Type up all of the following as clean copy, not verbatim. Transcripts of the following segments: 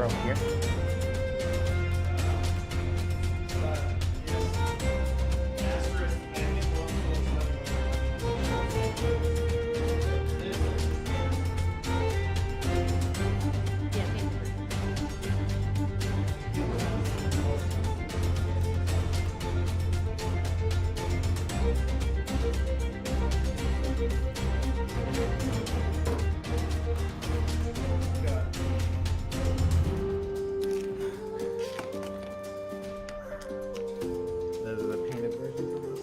bro. Here. The painted version of those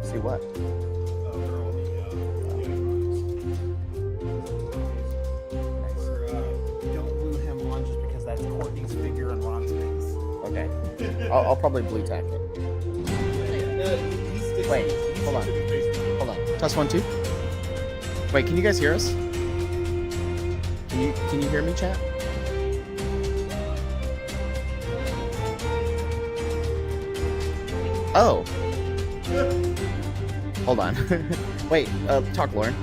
See what? Don't glue him on just because that's Courtney's figure and Ron's face. Okay. I'll probably blue tack it. Wait, hold on. Hold on. Test 1, 2. Wait, can you guys hear us? Can you hear me, chat? Oh. Hold on. Wait, talk, Lauren.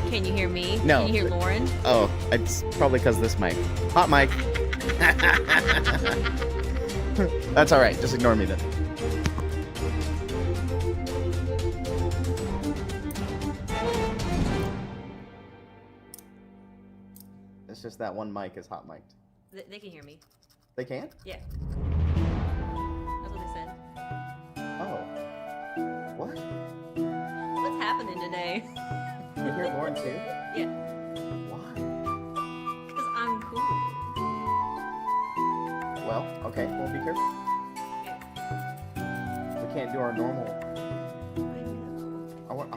Can you hear me? No. Can you hear Lauren? Oh, it's probably because this mic. Hot mic. That's all right. Just ignore me then. It's just that one mic is hot mic'd. They can hear me. They can? Yeah. That's what they said. Oh. What? What's happening today? You hear Lauren too? Yeah. Why? Because I'm cool. Well, okay. Well, be careful. We can't do our normal.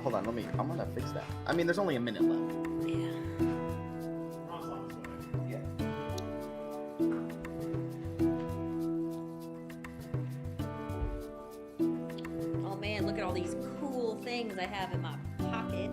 Hold on. I'm gonna fix that. I mean, there's only a minute left. Yeah. Oh man, look at all these cool things I have in my pockets.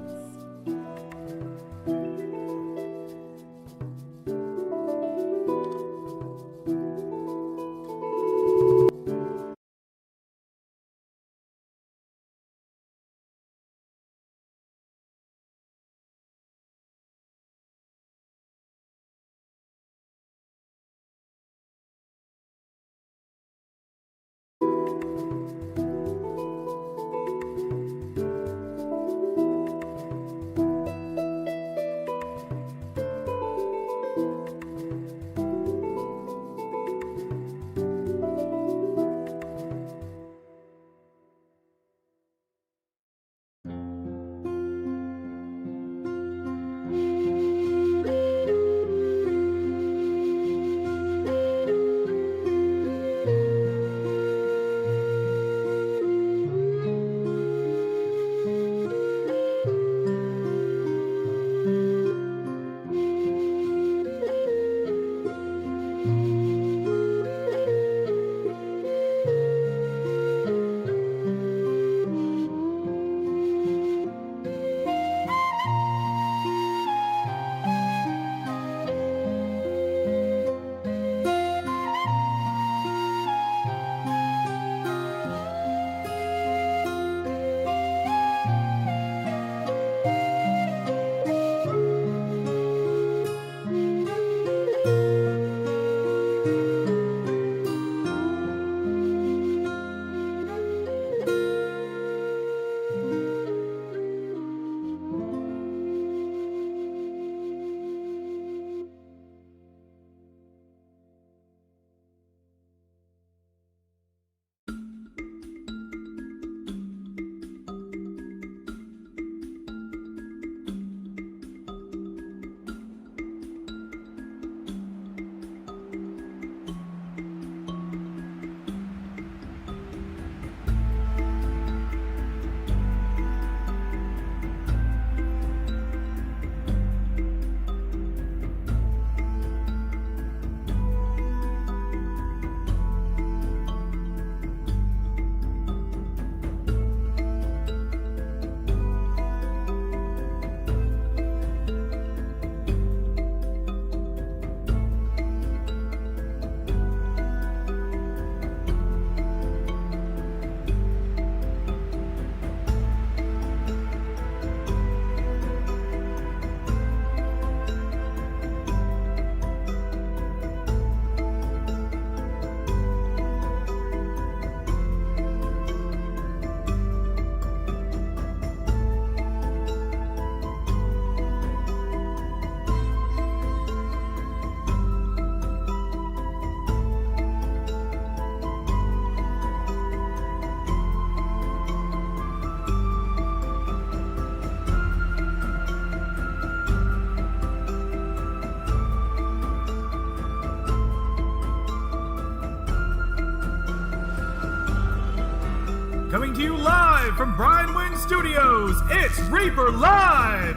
Coming to you live from Brian Wynn Studios, it's Reaper Live!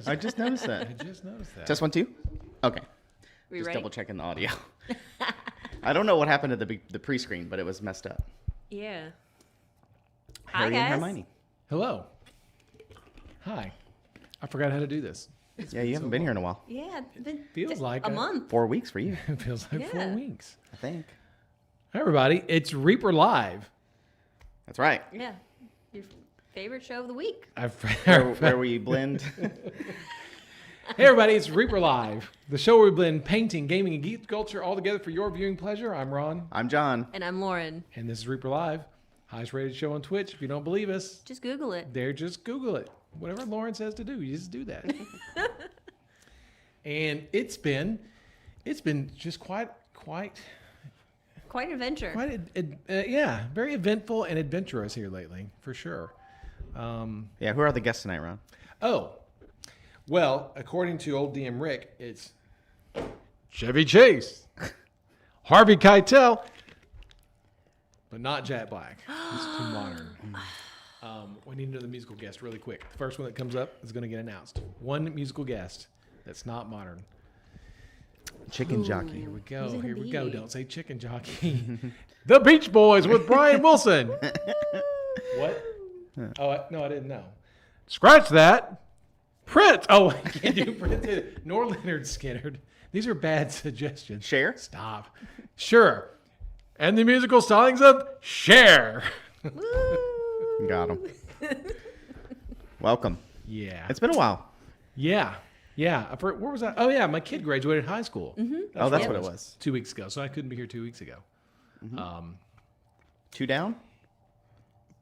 I just noticed that. Test 1, 2? Okay. We Just ready? double checking the audio. I don't know what happened to the pre-screen, but it was messed up. Yeah. Hi, Harry and guys. Hermione. Hello. Hi. I forgot how to do this. Yeah, you haven't been here in a while. Yeah, it's been Feels like a it. month. 4 weeks for you, It feels like 4 Yeah. weeks. I think. Hi, everybody. It's Reaper Live. That's right. Yeah. Your favorite show of the week. Where we blend. Hey, everybody. It's Reaper Live, the show where we blend painting, gaming, and geek culture all together for your viewing pleasure. I'm Ron, I'm John. And I'm Lauren. and this is Reaper Live, highest rated show on Twitch. If you don't believe us, Just Google it. just Google it. Whatever Lauren says to do, you just do that. And it's been just quite Quite an adventure. very eventful and adventurous here lately, for sure. Yeah, who are the guests tonight, Ron? Oh, well, according to old DM Rick, it's Chevy Chase, Harvey Keitel, but not Jack Black. He's too modern. We need to know the musical guest really quick. The first one that comes up is going to get announced. One musical guest that's not modern. Chicken Jockey. Here we go. Who's it gonna Here we go. be? Don't say chicken jockey. The Beach Boys with Brian Wilson. What? Oh, no, I didn't know. Scratch that. Prince. Oh, I can't do Prince. Nor Leonard Skinner. These are bad suggestions. Cher? Stop. Sure. And the musical stylings of Cher. Woo! Got him. Welcome. Yeah. It's been a while. Yeah. Where was I? Oh, yeah. My kid graduated high school. Mm-hmm. That's what it was. 2 weeks ago. So I couldn't be here 2 weeks ago. 2 down?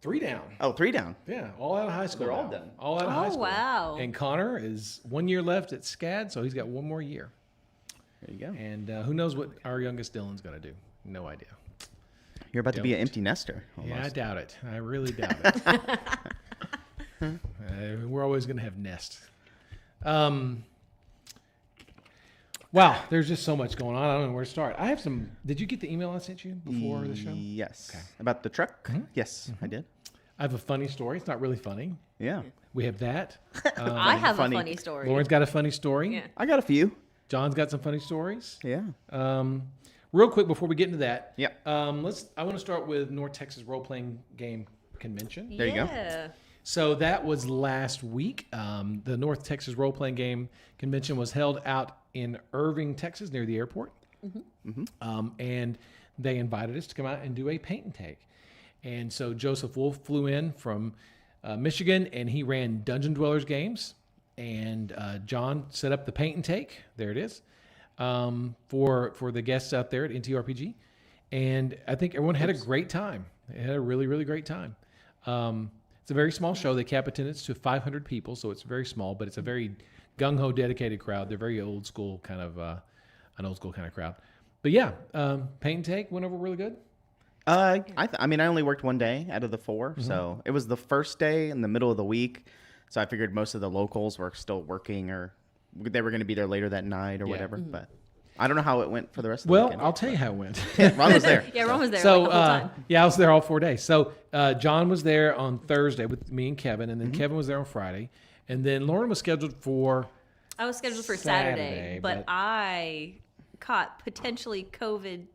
3 down. Oh, 3 down. Yeah, all out of high school. They're all now. done. All out of high Oh, school. wow. And Connor is 1 year left at SCAD, so he's got 1 more year. There you go. And who knows what our youngest Dylan's going to do? No idea. You're about to be an Don't. empty nester. Yeah, I Almost. doubt it. I really doubt it. We're always going to have Nest. Wow, there's just so much going on. I don't know where to start. I have some. Did you get the email I sent you before the show? Yes. Okay. About the truck? Yes, I did. I have a funny story. It's not really funny. Yeah. We have that. I have funny. a funny story. Lauren's got a funny story. Yeah. I got a few. John's got some funny stories. Yeah. Real quick before we get into that, Yeah. I want to start with North Texas Role Playing Game Convention. There you go. Yeah. So that was last week. The North Texas Role Playing Game Convention was held out in Irving, Texas, near the airport. And they invited us to come out and do a paint and take. And so Joseph Wolf flew in from Michigan, and he ran Dungeon Dwellers games. And John set up the paint and take. There it is. For the guests out there at NTRPG. And I think everyone had a great time. They had a really, really great time. It's a very small show. They cap attendance to 500 people, so it's very small, but it's a very gung-ho dedicated crowd. They're very old school kind of, an old school kind of crowd. But yeah, paint and take went over really good. I only worked 1 day out of the 4, so it was the first day in the middle of the week. So I figured most of the locals were still working, or they were going to be there later that night or whatever. But I don't know how it went for the rest of the weekend. I'll tell you how it went. Ron was there. Yeah, Ron was there So like the whole time. yeah, I was there all 4 days. So John was there on Thursday with me and Kevin, and then Kevin was there on Friday, and then Lauren was scheduled for I was scheduled for Saturday, Saturday, but but- I caught potentially COVID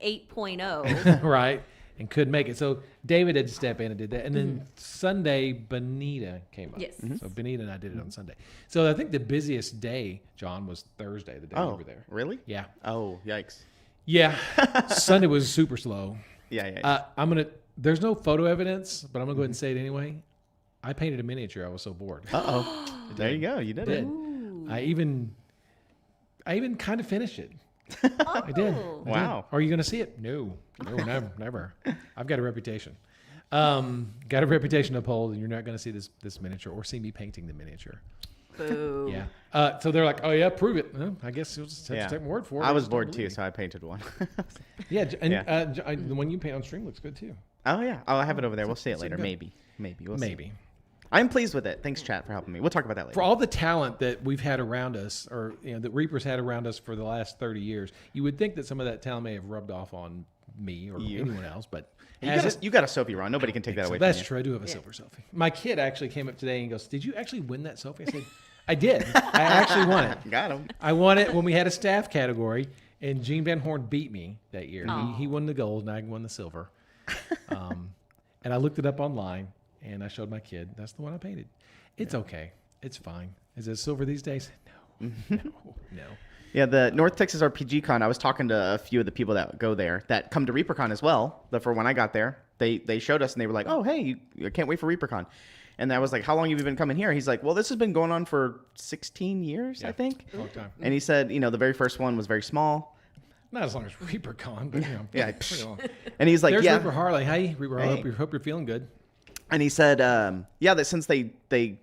8.0. right and couldn't make it. So David had to step in and did that, and then Sunday Benita came up. Yes. So Benita and I did it on Sunday. So I think the busiest day, John, was Thursday, the day we Oh, were there. really? Yeah, Oh, yikes. yeah. Sunday was super slow. Yeah. There's no photo evidence, but I'm gonna go ahead and say it anyway. I painted a miniature. I was so bored. Uh-oh. There you go. You did it. I even kind of finished it. I did. Oh. Wow. Are you going to see it? No, never. I've got a reputation. Got a reputation to uphold, and you're not going to see this miniature or see me painting the miniature. Boo. Yeah. So they're like, oh yeah, prove it. Well, I guess you'll just have to take my word for it. I was Just don't bored too, believe me. so I painted one. Yeah, and Yeah. the one you paint on stream looks good too. Oh, yeah. I have it over there. We'll see it it's later. good. Maybe. We'll see. Maybe. I'm pleased with it. Thanks, chat, for helping me. We'll talk about that later. For all the talent that we've had around us, or that Reapers had around us for the last 30 years, you would think that some of that talent may have rubbed off on me or anyone else, but You got a Sophie, Ron. Nobody can take that away from you. That's true. I do have a silver selfie. My kid actually came up today and goes, "Did you actually win that selfie?" I said, "I did. I actually won it. Got him. I won it when we had a staff category, and Gene Van Horn beat me that year. He won the gold, and I won the silver. And I looked it up online, and I showed my kid. That's the one I painted. It's okay. It's fine. Is it silver these days? No. Yeah, the North Texas RPG Con, I was talking to a few of the people that go there that come to ReaperCon as well. For when I got there, they showed us and they were like, "Oh, hey, I can't wait for ReaperCon." And I was like, "How long have you been coming here?" He's like, "Well, this has been going on for 16 years, I think." Long time. And he said, the very first one was very small. Not as long as ReaperCon, but Yeah. pretty long. And he's like, There's "Yeah." Reaper Harley. Hey, Reaper Harley. Hey. Hope you're feeling good. And he said, that since they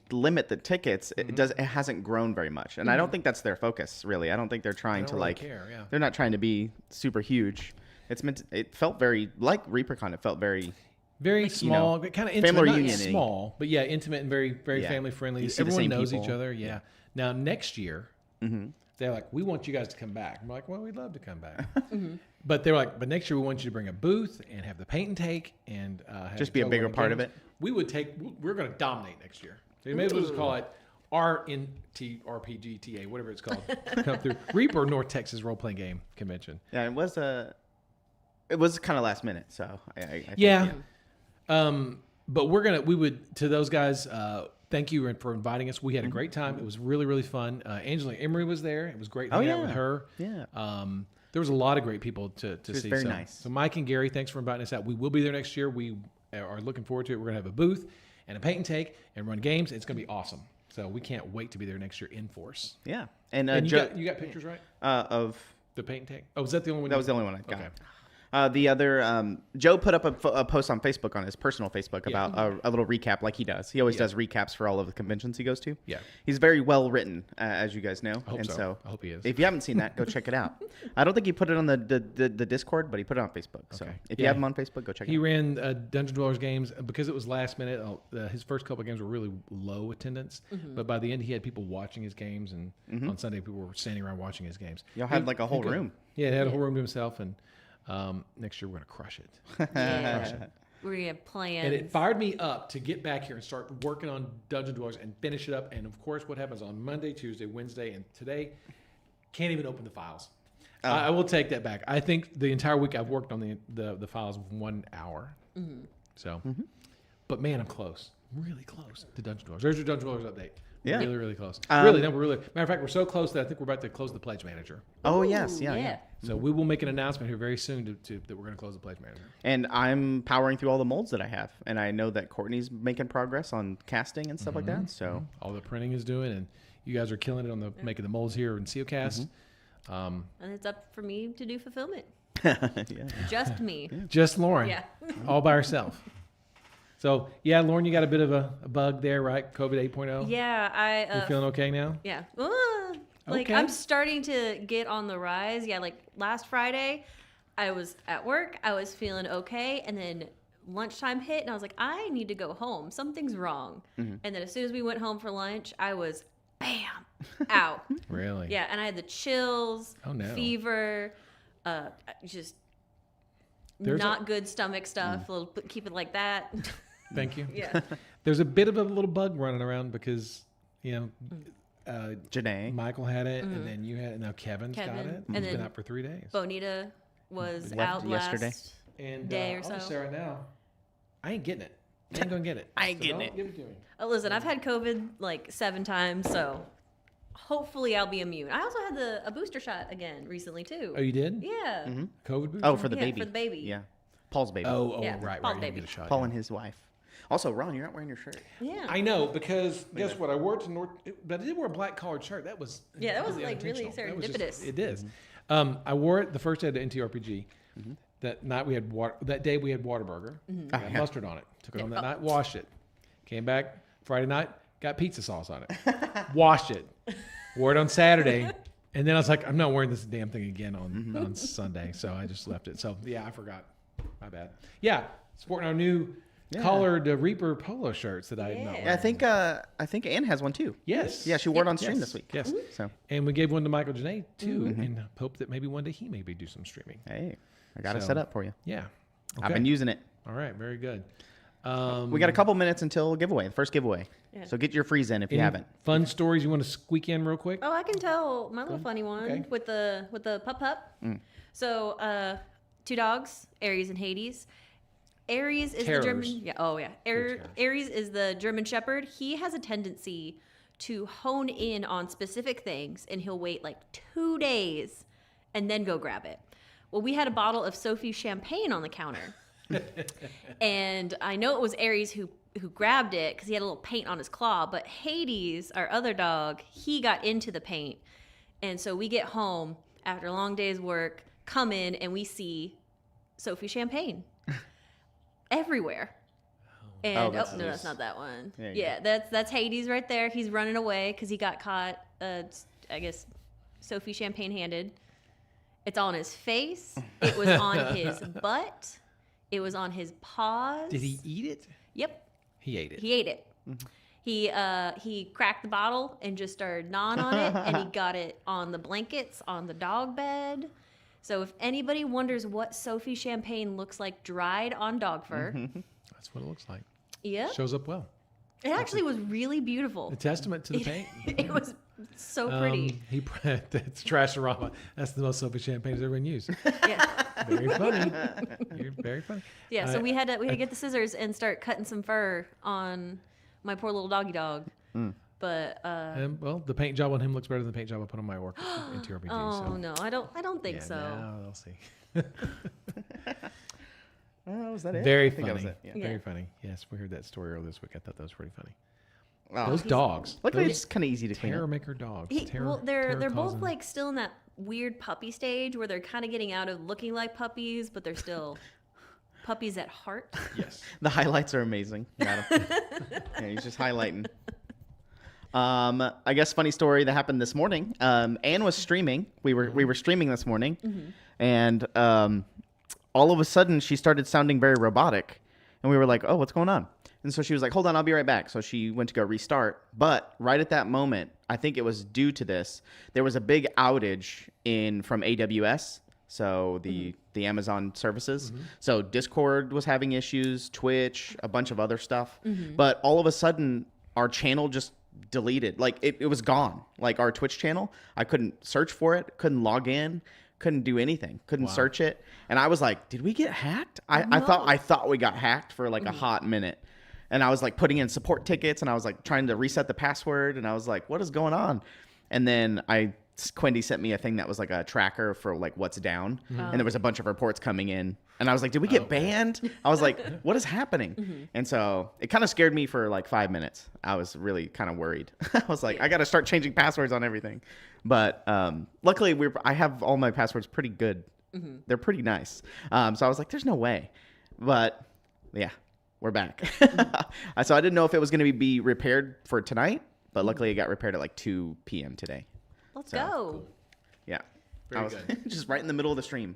limit the tickets, it hasn't grown very much. And I don't think that's their focus, really. I don't think they're trying to really care, yeah. They're not trying to be super huge. It felt very like ReaperCon. It felt very small, kind of intimate, family not reunion-y. small, but yeah, intimate and very, very family friendly. You see the Everyone same knows each people. other. Yeah. Now next year, they're like, "We want you guys to come back." I'm like, "Well, we'd love to come back," but they're like, "But next year we want you to bring a booth and have the paint and take and have Just be a Joe bigger run part of games." it. We're going to dominate next year. So you may as well just call it RNTRPGTA, whatever it's called. Come through Reaper North Texas Role Playing Game Convention. Yeah, it was kind of last minute. So I think, Yeah. But we would, to those guys, thank you for inviting us. We had a great time. It was really, really fun. Angela Emery was there. It was great hanging out with her. Yeah. There was a lot of great people to was see. very so, nice. So Mike and Gary, thanks for inviting us out. We will be there next year. We are looking forward to it. We're going to have a booth and a paint and take and run games. It's going to be awesome. So we can't wait to be there next year in force. Yeah. And, And Joe, you got pictures, right? of The paint and take? Oh, was that the only one? that was the only one I got. Okay. The other, Joe put up a post on Facebook, on his personal Facebook, about a little recap like he does. He always does recaps for all of the conventions he goes to. Yeah. He's very well written, as you guys know. I hope so. I hope he is. If you haven't seen that, go check it out. I don't think he put it on the Discord, but he put it on Facebook. So Okay. if you have him on Facebook, go check it He out. ran Dungeon Dwellers games because it was last minute. His first couple of games were really low attendance, but by the end he had people watching his games, and on Sunday people were standing around watching his games. Y'all had like a whole room. Yeah, he had a whole room to himself, and next year we're gonna crush it. Yeah. We're gonna have plans. And it fired me up to get back here and start working on Dungeon Dwellers and finish it up. And of course, what happens on Monday, Tuesday, Wednesday, and today, can't even open the files. I will take that back. I think the entire week I've worked on the files 1 hour. So, but man, I'm close. Really close to Dungeon Dwellers. There's your Dungeon Dwellers update. Yeah. Really, really close. We're really. Matter of fact, we're so close that I think we're about to close the Pledge Manager. Oh, yes. Ooh, Yeah. So we will make an announcement here very soon that we're going to close the Pledge Manager. And I'm powering through all the molds that I have. And I know that Courtney's making progress on casting and stuff like that. So All the printing is doing, and you guys are killing it on the making the molds here in CeoCast. And it's up for me to do fulfillment. yeah. Just me. Just Lauren, Yeah. all by herself. So yeah, Lauren, you got a bit of a bug there, right? COVID 8.0. Yeah, You feeling okay now? Yeah. Like Okay. I'm starting to get on the rise. Yeah, like last Friday, I was at work. I was feeling okay, and then lunchtime hit, and I was like, I need to go home. Something's wrong. And then as soon as we went home for lunch, I was, bam, out. Really? Yeah, and I had the chills, Oh, no. fever, just There's not good stomach stuff. Keep it like that. Thank you. Yeah. There's a bit of a little bug running around because Janae. Michael had it, and then you had it, and now Kevin's got Kevin. it. And It's been then out for 3 days. Bonita was Left out yesterday. last And day or I'll so. just say right now, I ain't getting it. I ain't gonna get it. I ain't So getting don't it. Give it to me. Listen, I've had COVID like 7 times, so hopefully I'll be immune. I also had a booster shot again recently too. Oh, you did? Yeah. COVID booster? Oh, for the Yeah, baby. for the baby. Yeah. Paul's baby. Oh, Yeah, right. Paul's You didn't baby. get a shot. Paul yeah. and his wife. Also, Ron, you're not wearing your shirt. Yeah. I know, because guess what? I wore it to but I did wear a black collared shirt. That was Yeah, that was, completely like, really unintentional. That was serendipitous. it is. I wore it the first day of the NTRPG. That night we had that day we had Whataburger. Got mustard on it. Took it home that night. Washed it. Came back Friday night. Got pizza sauce on it. Washed it. Wore it on Saturday. And then I was like, I'm not wearing this damn thing again on Sunday. So I just left it. So yeah, I forgot. My bad. Yeah, sporting our new collared Reaper polo shirts that I had not Yeah. wearing. Yeah, I think Ann has one too. Yes. Yeah, she wore it on stream Yes. this week. Yes. So And we gave one to Michael Janae too, in hope that maybe one day he maybe do some streaming. hey, I got it set up for you. Yeah. I've been using it. All right. Very good. We got a couple minutes until giveaway, the first giveaway. Yeah. So get your freeze in if you Any haven't. Fun stories you want to squeak in real quick? Oh, I can tell my little funny one Okay. with the pup. So 2 dogs, Aries and Hades. Aries is Terrors. the German. Yeah. Oh yeah. Terrors. Aries is the German Shepherd. He has a tendency to hone in on specific things, and he'll wait like 2 days and then go grab it. Well, we had a bottle of Sophie champagne on the counter. And I know it was Aries who grabbed it because he had a little paint on his claw, but Hades, our other dog, he got into the paint. And so we get home after a long day's work, come in, and we see Sophie champagne everywhere. And that's no, that's not that one. There you Yeah, that's Hades right there. He's running away because he got caught, I guess, Sophie champagne handed. It's on his face. It was on his butt. It was on his paws. Did he eat it? Yep. He ate it. He ate it. He cracked the bottle and just started gnawing on it, and he got it on the blankets on the dog bed. So if anybody wonders what Sophie champagne looks like dried on dog fur, That's what it looks like. yep, Shows up well. it actually was really beautiful. A testament to the paint. It was so pretty. That's Trasharama. That's the most Sophie champagne has ever been used. Yeah. Very funny. You're very funny. Yeah, so we had to get the scissors and start cutting some fur on my poor little doggy dog. But Well, the paint job on him looks better than the paint job I put on my work into RPG. oh so. no, I don't think so. No, we'll see. Was that it? Very I think that was funny. it, yeah. Very funny. Yes, we heard that story earlier this week. I thought that was pretty funny. Oh, Those dogs. luckily Those it's kind of easy to clean terror up. maker dogs. They're both causing- like still in that weird puppy stage where they're kind of getting out of looking like puppies, but they're still puppies at heart. Yes. The highlights are amazing. Got 'em. Yeah, he's just highlighting. I guess funny story that happened this morning. Anne was streaming. We were streaming this morning, and all of a sudden she started sounding very robotic, and we were like, "Oh, what's going on?" And so she was like, "Hold on, I'll be right back." So she went to go restart, but right at that moment, I think it was due to this, there was a big outage from AWS. So the Amazon services. So Discord was having issues, Twitch, a bunch of other stuff. But all of a sudden, our channel just deleted. Like it was gone. Like our Twitch channel, I couldn't search for it, couldn't log in, couldn't do anything, couldn't search it. And I was like, did we get hacked? I thought we got hacked for like a hot minute. And I was like putting in support tickets, and I was like trying to reset the password, and I was like, what is going on? And then Quendy sent me a thing that was like a tracker for like what's down, and there was a bunch of reports coming in, and I was like, did we get banned? I was like, what is happening? And so it kind of scared me for like 5 minutes. I was really kind of worried. I was like, I got to start changing passwords on everything. But luckily I have all my passwords pretty good. They're pretty nice. So I was like, there's no way. But yeah, we're back. So I didn't know if it was going to be repaired for tonight, but luckily it got repaired at like 2 p.m. today. Let's go. Yeah. Very I was good. just right in the middle of the stream.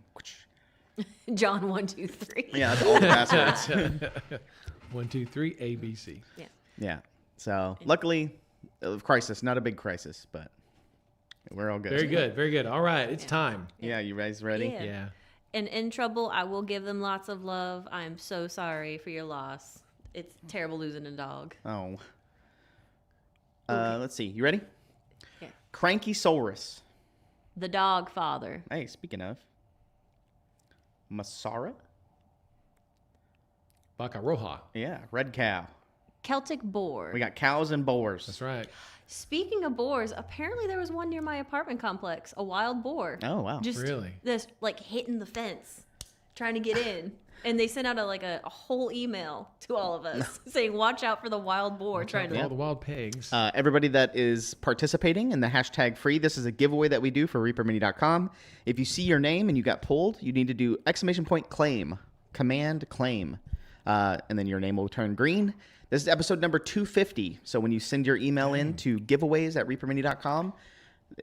John 1, 2, 3. Yeah, that's all the passwords. 1, 2, 3, ABC. Yeah. Yeah. So luckily, crisis, not a big crisis, but we're all good. Very good. Very good. All right. It's time. Yeah, you guys ready? Yeah. Yeah. And in trouble, I will give them lots of love. I'm so sorry for your loss. It's terrible losing a dog. Oh. Let's see. You ready? Yeah. Cranky Saurus. The dog father. Hey, speaking of. Masara? Vaca Roja. Yeah, red cow. Celtic boar. We got cows and boars. That's right. Speaking of boars, apparently there was one near my apartment complex, a wild boar. Oh, wow. Just Really? this like hitting the fence, trying to get in. And they sent out a whole email to all of us saying, watch out for the wild boar trying All to. the wild pigs. Everybody that is participating in the hashtag free, this is a giveaway that we do for ReaperMini.com. If you see your name and you got pulled, you need to do ! Claim, command claim, and then your name will turn green. This is episode number 250. So when you send your email in to giveaways@ReaperMini.com,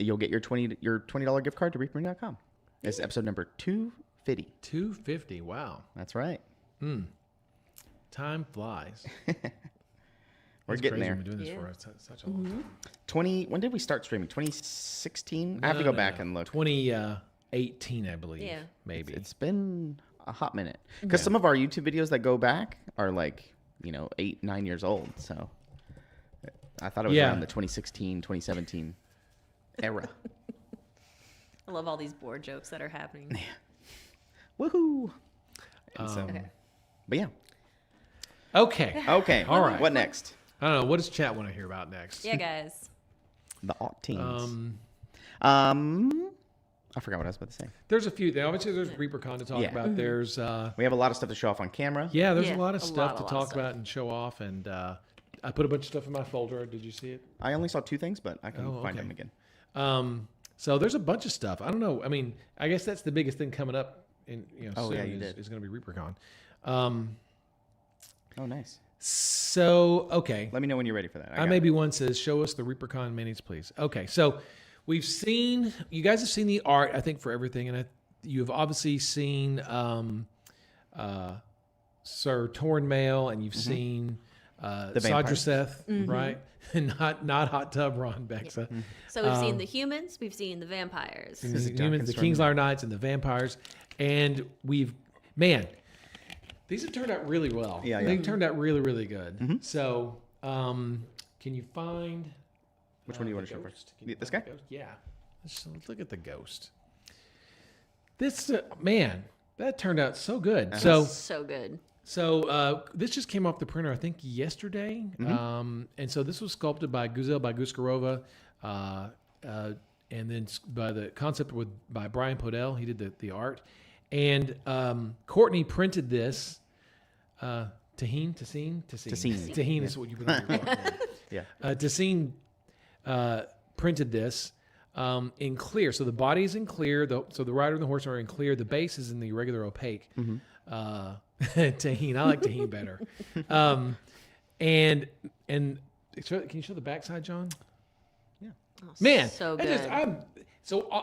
you'll get your $20 gift card to ReaperMini.com. This is episode number 250. 250. Wow. That's right. Time flies. We're It's getting crazy there. We've been doing this for such a long time. When did we start streaming? 2016? I have to go back and look. 18, I believe. Yeah. Maybe. It's been a hot minute because some of our YouTube videos that go back are like 8, 9 years old. So I thought it was around the 2016, 2017 era. I love all these board jokes that are happening. Woohoo! But yeah. Okay. Okay. All right. What next? I don't know. What does chat want to hear about next? Yeah, guys. The aught teams. I forgot what I was about to say. There's a few. Obviously, there's ReaperCon to talk about. There's We have a lot of stuff to show off on camera. there's a lot of a stuff lot to of talk stuff. about and show off. And I put a bunch of stuff in my folder. Did you see it? I only saw 2 things, but I can find okay. them again. So there's a bunch of stuff. I don't know. I mean, I guess that's the biggest thing coming up in Oh, soon yeah, you did. is going to be ReaperCon. Oh, nice. So okay. Let me know when you're ready for that. I maybe one says, "Show us the ReaperCon minis, please." Okay, so you guys have seen the art, I think, for everything, and you have obviously seen Sir Tornmail, and you've seen vampires. Sadraseth, right? And not Hot Tub Ron Bexa. So we've seen the humans, we've seen the vampires. The humans, the Kingslayer Knights, and the vampires, and these have turned out really well. Yeah. They've turned out really, really good. So, can you find Which one do you want the to show ghost? first? Can you This find guy? the ghost? Yeah. Let's look at the ghost. This that turned out so good. So good. So this just came off the printer, I think, yesterday. And so this was sculpted by Guzel by Guskarova, and then by the concept by Brian Podell. He did the art, and Courtney printed this. Tahine is what you put on your card. Yeah. Tahine printed this in clear. So the body is in clear. So the rider and the horse are in clear. The base is in the regular opaque. Tahine. I like Tahine better. And can you show the backside, John? Yeah. Oh, Man, so I good.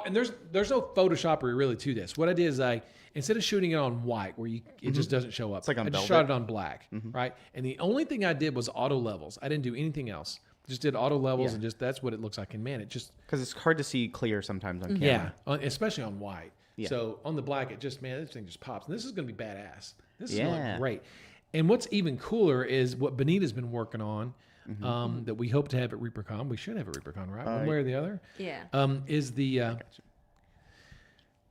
and there's no Photoshoppery really to this. What I did is instead of shooting it on white where it just doesn't show up, like on I just velvet. shot it on black, right? And the only thing I did was auto levels. I didn't do anything else. Just did auto levels and just that's what it looks like in man. It just Because it's hard to see clear sometimes on camera. especially on white. Yeah. So on the black, this thing just pops. And this is going to be badass. This is Yeah. going to look great. And what's even cooler is what Benita's been working on that we hope to have at ReaperCon. We should have at ReaperCon, right? One way or the other. Yeah. Is the...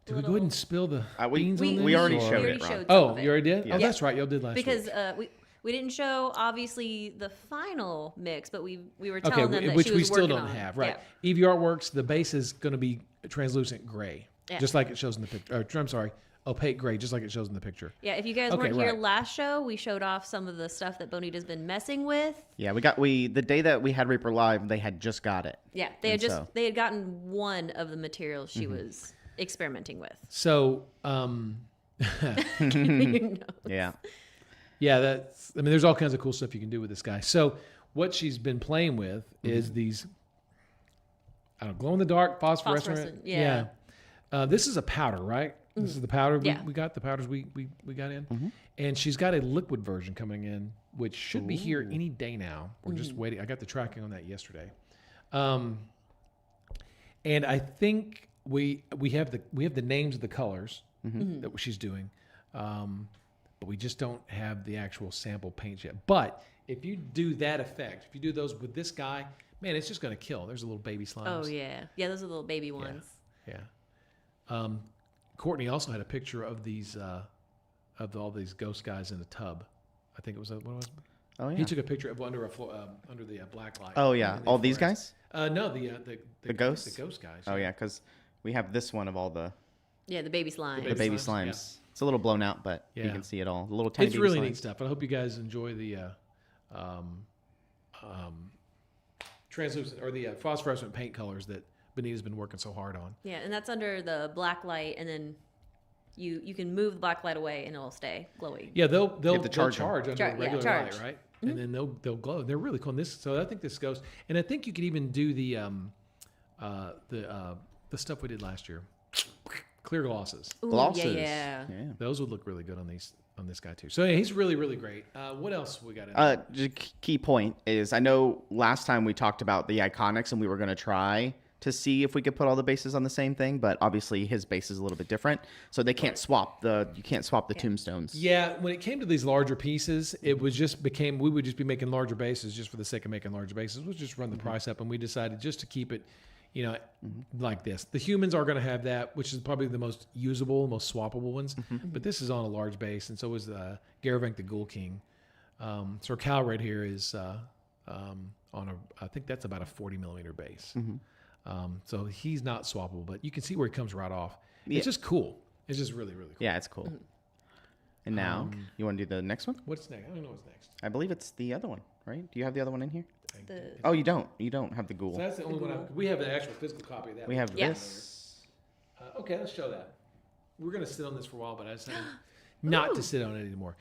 do we go ahead and spill the beans on this? we already or- showed it, some Ron. of Oh, it. you already did? Yeah. Oh, that's right. Y'all did last Because week. we didn't show obviously the final mix, but we were Okay, telling them that which she we was still working don't on. have, right? Yeah. EV Artworks, the base is going to be translucent gray, Yeah. just like it shows in the picture. I'm sorry, opaque gray, just like it shows in the picture. Yeah, if you guys Okay, weren't here right. last show, we showed off some of the stuff that Bonita's been messing with. Yeah, the day that we had Reaper Live, they had just got it. Yeah, they had gotten one of the materials she was experimenting with. So, Yeah. yeah, there's all kinds of cool stuff you can do with this guy. So, what she's been playing with is these, glow in the dark phosphorescent. Phosphorescent, yeah. This is a powder, right? This is the powder Yeah. we got. The powders we got in, and she's got a liquid version coming in, which should be here any day now. We're just waiting. I got the tracking on that yesterday, and I think we have the names of the colors that she's doing, but we just don't have the actual sample paints yet. But if you do that effect, if you do those with this guy, man, it's just going to kill. There's a little baby slimes. Oh yeah, those are the little baby ones. Yeah. Courtney also had a picture of these of all these ghost guys in a tub. I think it was what was. Oh yeah. He took a picture of under the black light. Oh yeah. under the All these fluorescent. guys? No, the ghosts? The ghost guys. Oh yeah, because we have this one of all the Yeah, the baby slime. the baby slimes, slimes. It's a little blown out, but you Yeah. can see it all. The little tiny It's baby really slimes. neat stuff. I hope you guys enjoy the translucent or the phosphorescent paint colors that Benita's been working so hard on. Yeah, and that's under the black light, and then you can move the black light away, and it'll stay glowy. Yeah, they'll have to charge charge them. under Char- yeah, regular charge. light, right? And then they'll glow. They're really cool. And so I think this goes, and I think you could even do the stuff we did last year, clear glosses. Ooh, Glosses. Yeah. Yeah. Those would look really good on this guy too. So yeah, he's really really great. What else we got? Just key point is I know last time we talked about the Iconics and we were going to try to see if we could put all the bases on the same thing, but obviously his base is a little bit different, so they can't swap the tombstones. Yeah, when it came to these larger pieces, it was we would just be making larger bases just for the sake of making larger bases. We'll just run the price up, and we decided just to keep it, like this. The humans are going to have that, which is probably the most usable, most swappable ones. But this is on a large base, and so is Garavank the Ghoul King. Sir Cal right here is on I think that's about a 40 millimeter base. So he's not swappable, but you can see where he comes right off. Yeah. It's just cool. It's just really, really cool. Yeah, it's cool. And now, you want to do the next one? What's next? I don't know what's next. I believe it's the other one, right? Do you have the other one in here? The Oh, you don't. You don't have the ghoul. So that's the only one. We have the actual physical copy of that. We have Yeah. this. Okay, let's show that. We're going to sit on this for a while, but I decided not to sit on it anymore.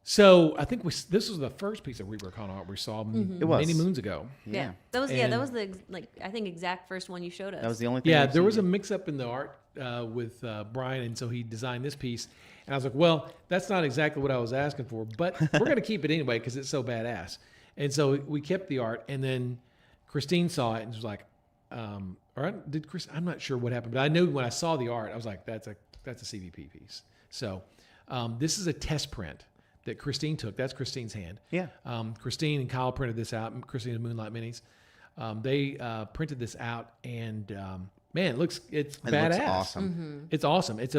So I think this was the first piece of ReaperCon art we saw It was. many moons ago. yeah. That was the I think exact first one you showed us. That was the only thing. Yeah, I've there was a seen. mix-up in the art with Brian, and so he designed this piece. And I was like, well, that's not exactly what I was asking for, but we're going to keep it anyway because it's so badass. And so we kept the art, and then Christine saw it and was like, I'm not sure what happened, but I knew when I saw the art, I was like, that's a CVP piece. So this is a test print that Christine took. That's Christine's hand. Yeah. Christine and Kyle printed this out. Christine and Moonlight Minis. They printed this out, and man, it's badass. Looks awesome. It's awesome. It's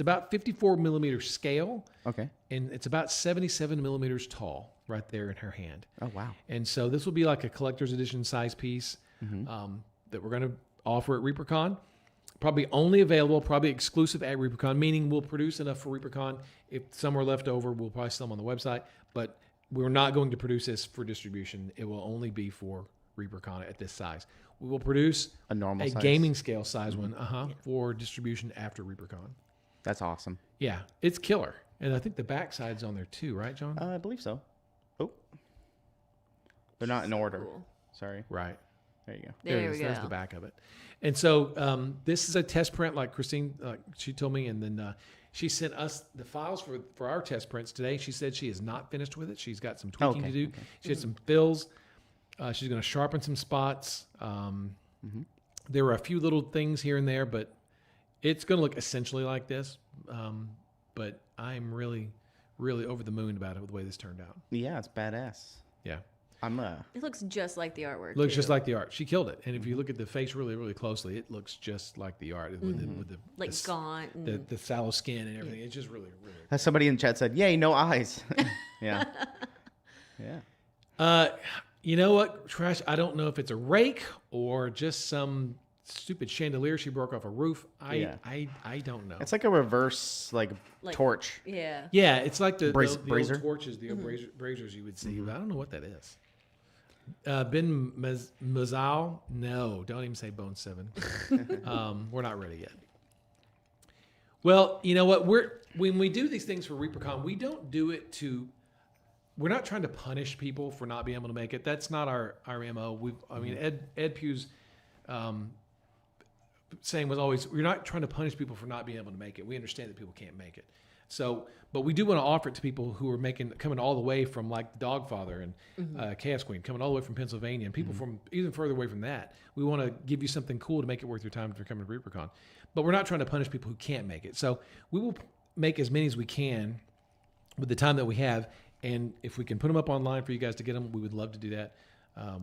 about 54 millimeter scale. Okay. And it's about 77 millimeters tall right there in her hand. Oh, wow. And so this will be like a collector's edition size piece that we're going to offer at ReaperCon. Probably only available, probably exclusive at ReaperCon, meaning we'll produce enough for ReaperCon. If some are left over, we'll probably sell them on the website. But we're not going to produce this for distribution. It will only be for ReaperCon at this size. We will produce A normal size. gaming scale size one for distribution after ReaperCon. That's awesome. Yeah, it's killer. And I think the back side's on there too, right, John? I believe so. Oh. They're not in order. Cool. Sorry. Right. There you go. There it we is. go. There's the back of it. And so this is a test print, like Christine, she told me, and then she sent us the files for our test prints today. She said she is not finished with it. She's got some tweaking to do. Okay. She had some fills. She's going to sharpen some spots. There were a few little things here and there, but it's going to look essentially like this. But I'm really, really over the moon about it with the way this turned out. Yeah, it's badass. Yeah. It looks just like the artwork. Looks too. just like the art. She killed it. And if you look at the face really, really closely, it looks just like the art with the like gaunt. And, the sallow skin and everything. It's just really, really. As somebody in chat said, "Yay, no eyes." Yeah. Yeah. You know what, Trash? I don't know if it's a rake or just some stupid chandelier she broke off a roof. I don't know. It's like a reverse like torch. yeah. Yeah, it's like the old brazier? torches, the old braziers you would see. But I don't know what that is. Ben Mazal? No, don't even say Bone 7. We're not ready yet. Well, you know what? When we do these things for ReaperCon, we don't do it we're not trying to punish people for not being able to make it. That's not our MO. Ed Pugh's saying was always, we're not trying to punish people for not being able to make it. We understand that people can't make it. So, but we do want to offer it to people who are coming all the way from like Dogfather and Chaos Queen, coming all the way from Pennsylvania, and people from even further away from that. We want to give you something cool to make it worth your time if you're coming to ReaperCon. But we're not trying to punish people who can't make it. So we will make as many as we can with the time that we have. And if we can put them up online for you guys to get them, we would love to do that.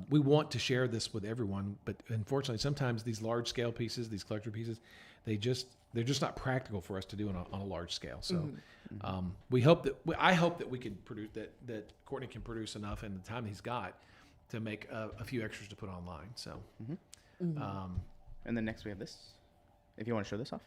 We want to share this with everyone, but unfortunately, sometimes these large scale pieces, these collector pieces, they're just not practical for us to do on a large scale. So I hope that we can produce that Courtney can produce enough in the time he's got to make a few extras to put online. So, And then next we have this. If you want to show this off.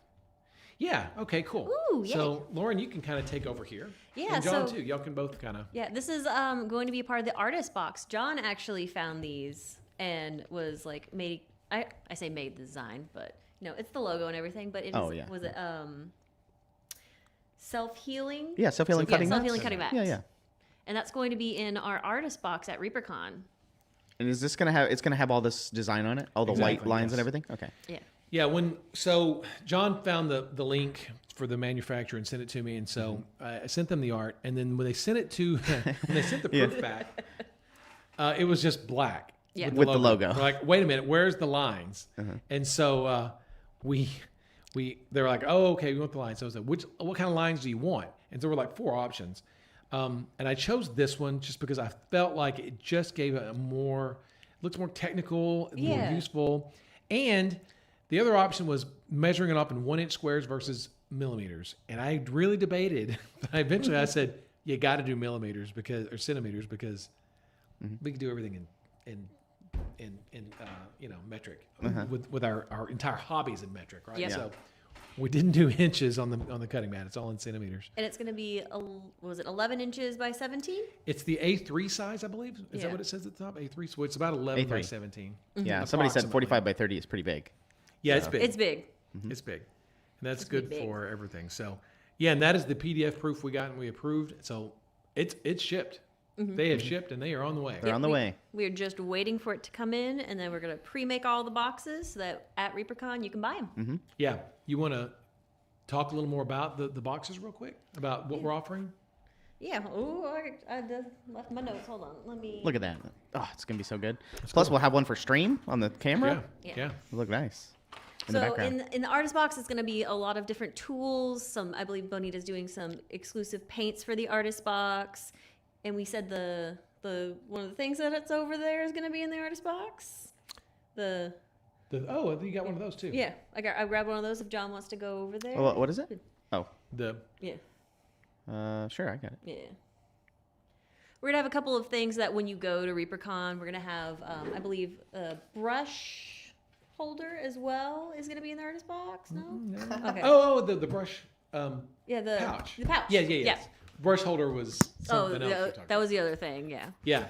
Yeah. Okay. Cool. Ooh, yay. So Lauren, you can kind of take over here. Yeah, And John so- too. Y'all can both kind of. Yeah, this is going to be part of the artist box. John actually found these and was like I say made the design, but no, it's the logo and everything. But it is, Oh, yeah. was it self-healing? Yeah, self-healing cutting mats. self-healing cutting mats. Yeah, yeah. And that's going to be in our artist box at ReaperCon. And is this gonna have all this design on it, all the white Exactly, lines yes. and everything? Okay. Yeah. Yeah, so John found the link for the manufacturer and sent it to me, and so I sent them the art, and then when they sent it to when they sent the proof back, it was just black, Yeah. With the logo. We're like, wait a minute, where's the lines? And so they were like, oh, okay, we want the lines. So I was like, what kind of lines do you want? And so we're like 4 options. And I chose this one just because I felt like it just gave looks more technical, more Yeah. useful. And the other option was measuring it up in 1-inch squares versus millimeters. And I really debated. But eventually I said, you got to do millimeters or centimeters because we can do everything in metric with our entire hobbies in metric, right? Yep. So we didn't do inches on the cutting mat. It's all in centimeters. And it's going to be, 11 inches by 17? It's the A3 size, I believe. Is that Yeah. what it says at the top? A3. So it's about 11 by A3. 17. Yeah, somebody said Approximately. 45 by 30 is pretty big. Yeah, it's big. It's big. It's big. And that's gonna good be big. for everything. So, yeah, and that is the PDF proof we got and we approved. So it's shipped. They have shipped and they are on the way. They're on the way. We're just waiting for it to come in, and then we're going to pre-make all the boxes so that at ReaperCon you can buy them. Yeah. You want to talk a little more about the boxes real quick? About what we're offering? Yeah. Ooh, I left my notes. Hold on. Let me. Look at that. Oh, it's going to be so good. Plus, we'll have one for stream on the camera. Yeah. Yeah. It'll look nice. In the So background. in the artist box, it's going to be a lot of different tools. I believe Bonita's doing some exclusive paints for the artist box, and we said the one of the things that it's over there is going to be in the artist box. You got one of those too. Yeah, I grabbed one of those if John wants to go over there. Oh, what is it? Oh, Yeah, sure, I got it. yeah. We're gonna have a couple of things that when you go to ReaperCon, we're gonna have, I believe, a brush holder as well is gonna be in the artist box. No. Okay. The brush Yeah, the pouch. The pouch. Yeah. Brush holder was something else. we talked that about. was the other thing. Yeah. Yeah.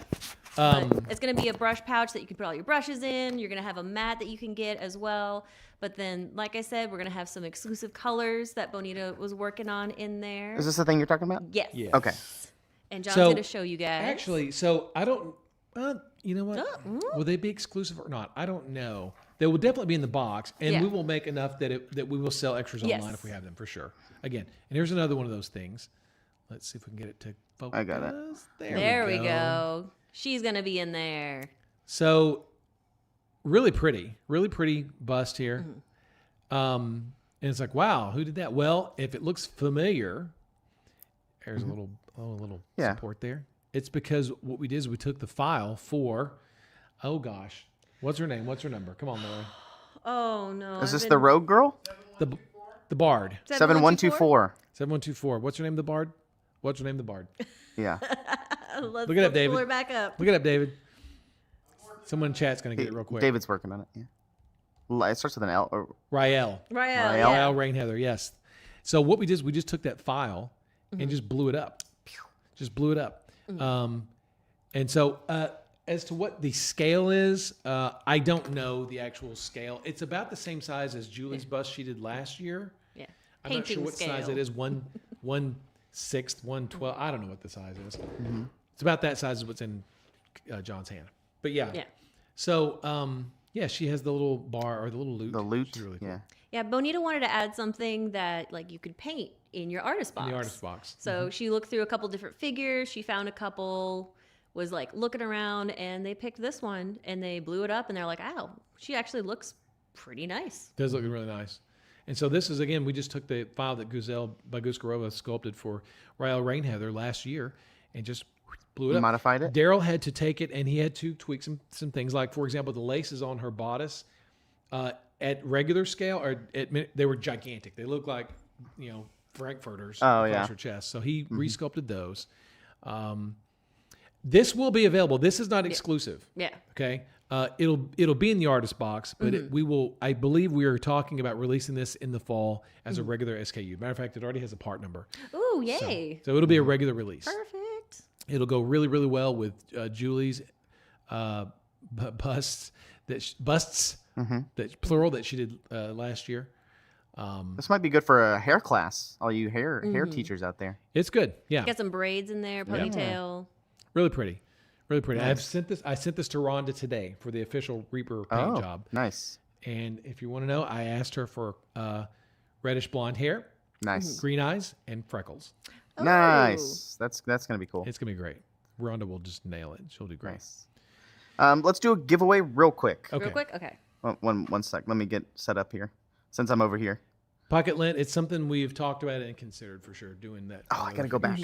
But it's going to be a brush pouch that you can put all your brushes in. You're going to have a mat that you can get as well. But then, like I said, we're going to have some exclusive colors that Bonita was working on in there. Is this the thing you're talking about? Yes. Yeah. Okay. And John's So, going to show you guys. Actually, so I don't. You know what? Oh, Will they be exclusive or not? I don't know. They will definitely be in the box, and Yeah. we will make enough that we will sell extras Yes. online if we have them for sure. Again, and here's another one of those things. Let's see if we can get it to focus. I got it. there we go. She's going to be in there. So, really pretty bust here. And it's like, wow, who did that? Well, if it looks familiar, there's a little Yeah. support there. It's because what we did is we took the file for, oh gosh, what's her name? What's her number? Come on, Laura. Oh, no. Is this the Rogue Girl? The Bard. 7124. 7124. What's her name? The Bard. What's her name? The Bard. Yeah. Let's Look it up, David. pull her back up. Look it up, David. Someone in chat's gonna get it real quick. David's working on it. Yeah. It starts with an L. Or, Rael. Rael, Rael. yeah. Rael Rainheather. Yes. So what we did is we just took that file and just blew it up. Just blew it up. And so as to what the scale is, I don't know the actual scale. It's about the same size as Julie's bust she did last year. Yeah. I'm not sure Painting what size scale. it is. 1/6, 1/12. I don't know what the size is. It's about that size as what's in John's hand. But yeah. Yeah. So yeah, she has the little bar or the little lute. the loot. She's really cool. Yeah. Yeah, Bonita wanted to add something that like you could paint in your artist box. In the artist box. So she looked through a couple different figures. She found a couple, was like looking around, and they picked this one and they blew it up, and they're like, "Oh, she actually looks pretty nice." Does look really nice. And so this is, again, we just took the file that Guzelle Baguskarova sculpted for Rael Rainheather last year and just blew it up. Modified it? Daryl had to take it and he had to tweak some things. Like, for example, the laces on her bodice at regular scale, they were gigantic. They looked like, Frankfurters across her chest. So he resculpted those. This will be available. This is not exclusive. Yeah. Okay. It'll be in the artist box, but we will. I believe we are talking about releasing this in the fall as a regular SKU. Matter of fact, it already has a part number, Ooh, yay. so it'll be a regular release. Perfect. It'll go really, really well with Julie's busts that plural that she did last year. This might be good for a hair class. All you hair teachers out there. It's good. Yeah, Got some braids in there, ponytail. really pretty, really pretty. Nice. I sent this to Rhonda today for the official Reaper paint job. Nice. And if you want to know, I asked her for reddish blonde hair, Nice. green eyes, and freckles. Oh. Nice. That's gonna be cool. It's gonna be great. Rhonda will just nail it. She'll do great. Nice. Let's do a giveaway real quick. Okay. Real quick? Okay. One sec. Let me get set up here since I'm over here. Pocket lint, it's something we've talked about and considered for sure, doing that. Oh, I got to go back.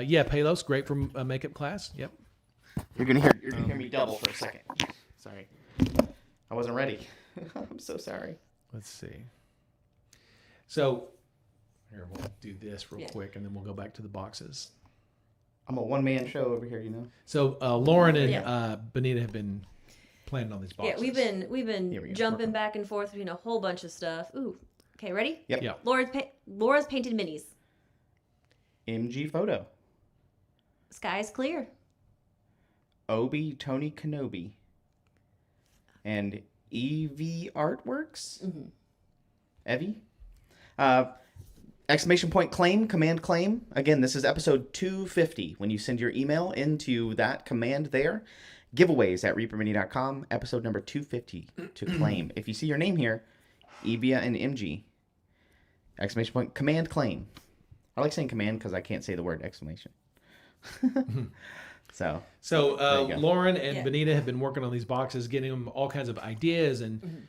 Yeah, Palos, great for a makeup class. Yep. You're going to hear me double for a second. Sorry. I wasn't ready. I'm so sorry. Let's see. So, here, we'll do this real quick, and then we'll go back to the boxes. I'm a one-man show over here, So, Lauren and Benita have been planning on these boxes. Yeah, we've been jumping back and forth between a whole bunch of stuff. Ooh. Okay, ready? Yep. Yeah. Laura's painted minis. MG Photo. Sky's clear. Obi Tony Kenobi. And EV Artworks. Evie. Exclamation point claim, command claim. Again, this is episode 250. When you send your email into that command there, giveaways at reapermini.com, episode number 250 to claim. If you see your name here, Evia and MG. Exclamation point, command claim. I like saying command because I can't say the word exclamation. So Lauren and Benita have been working on these boxes, getting them all kinds of ideas and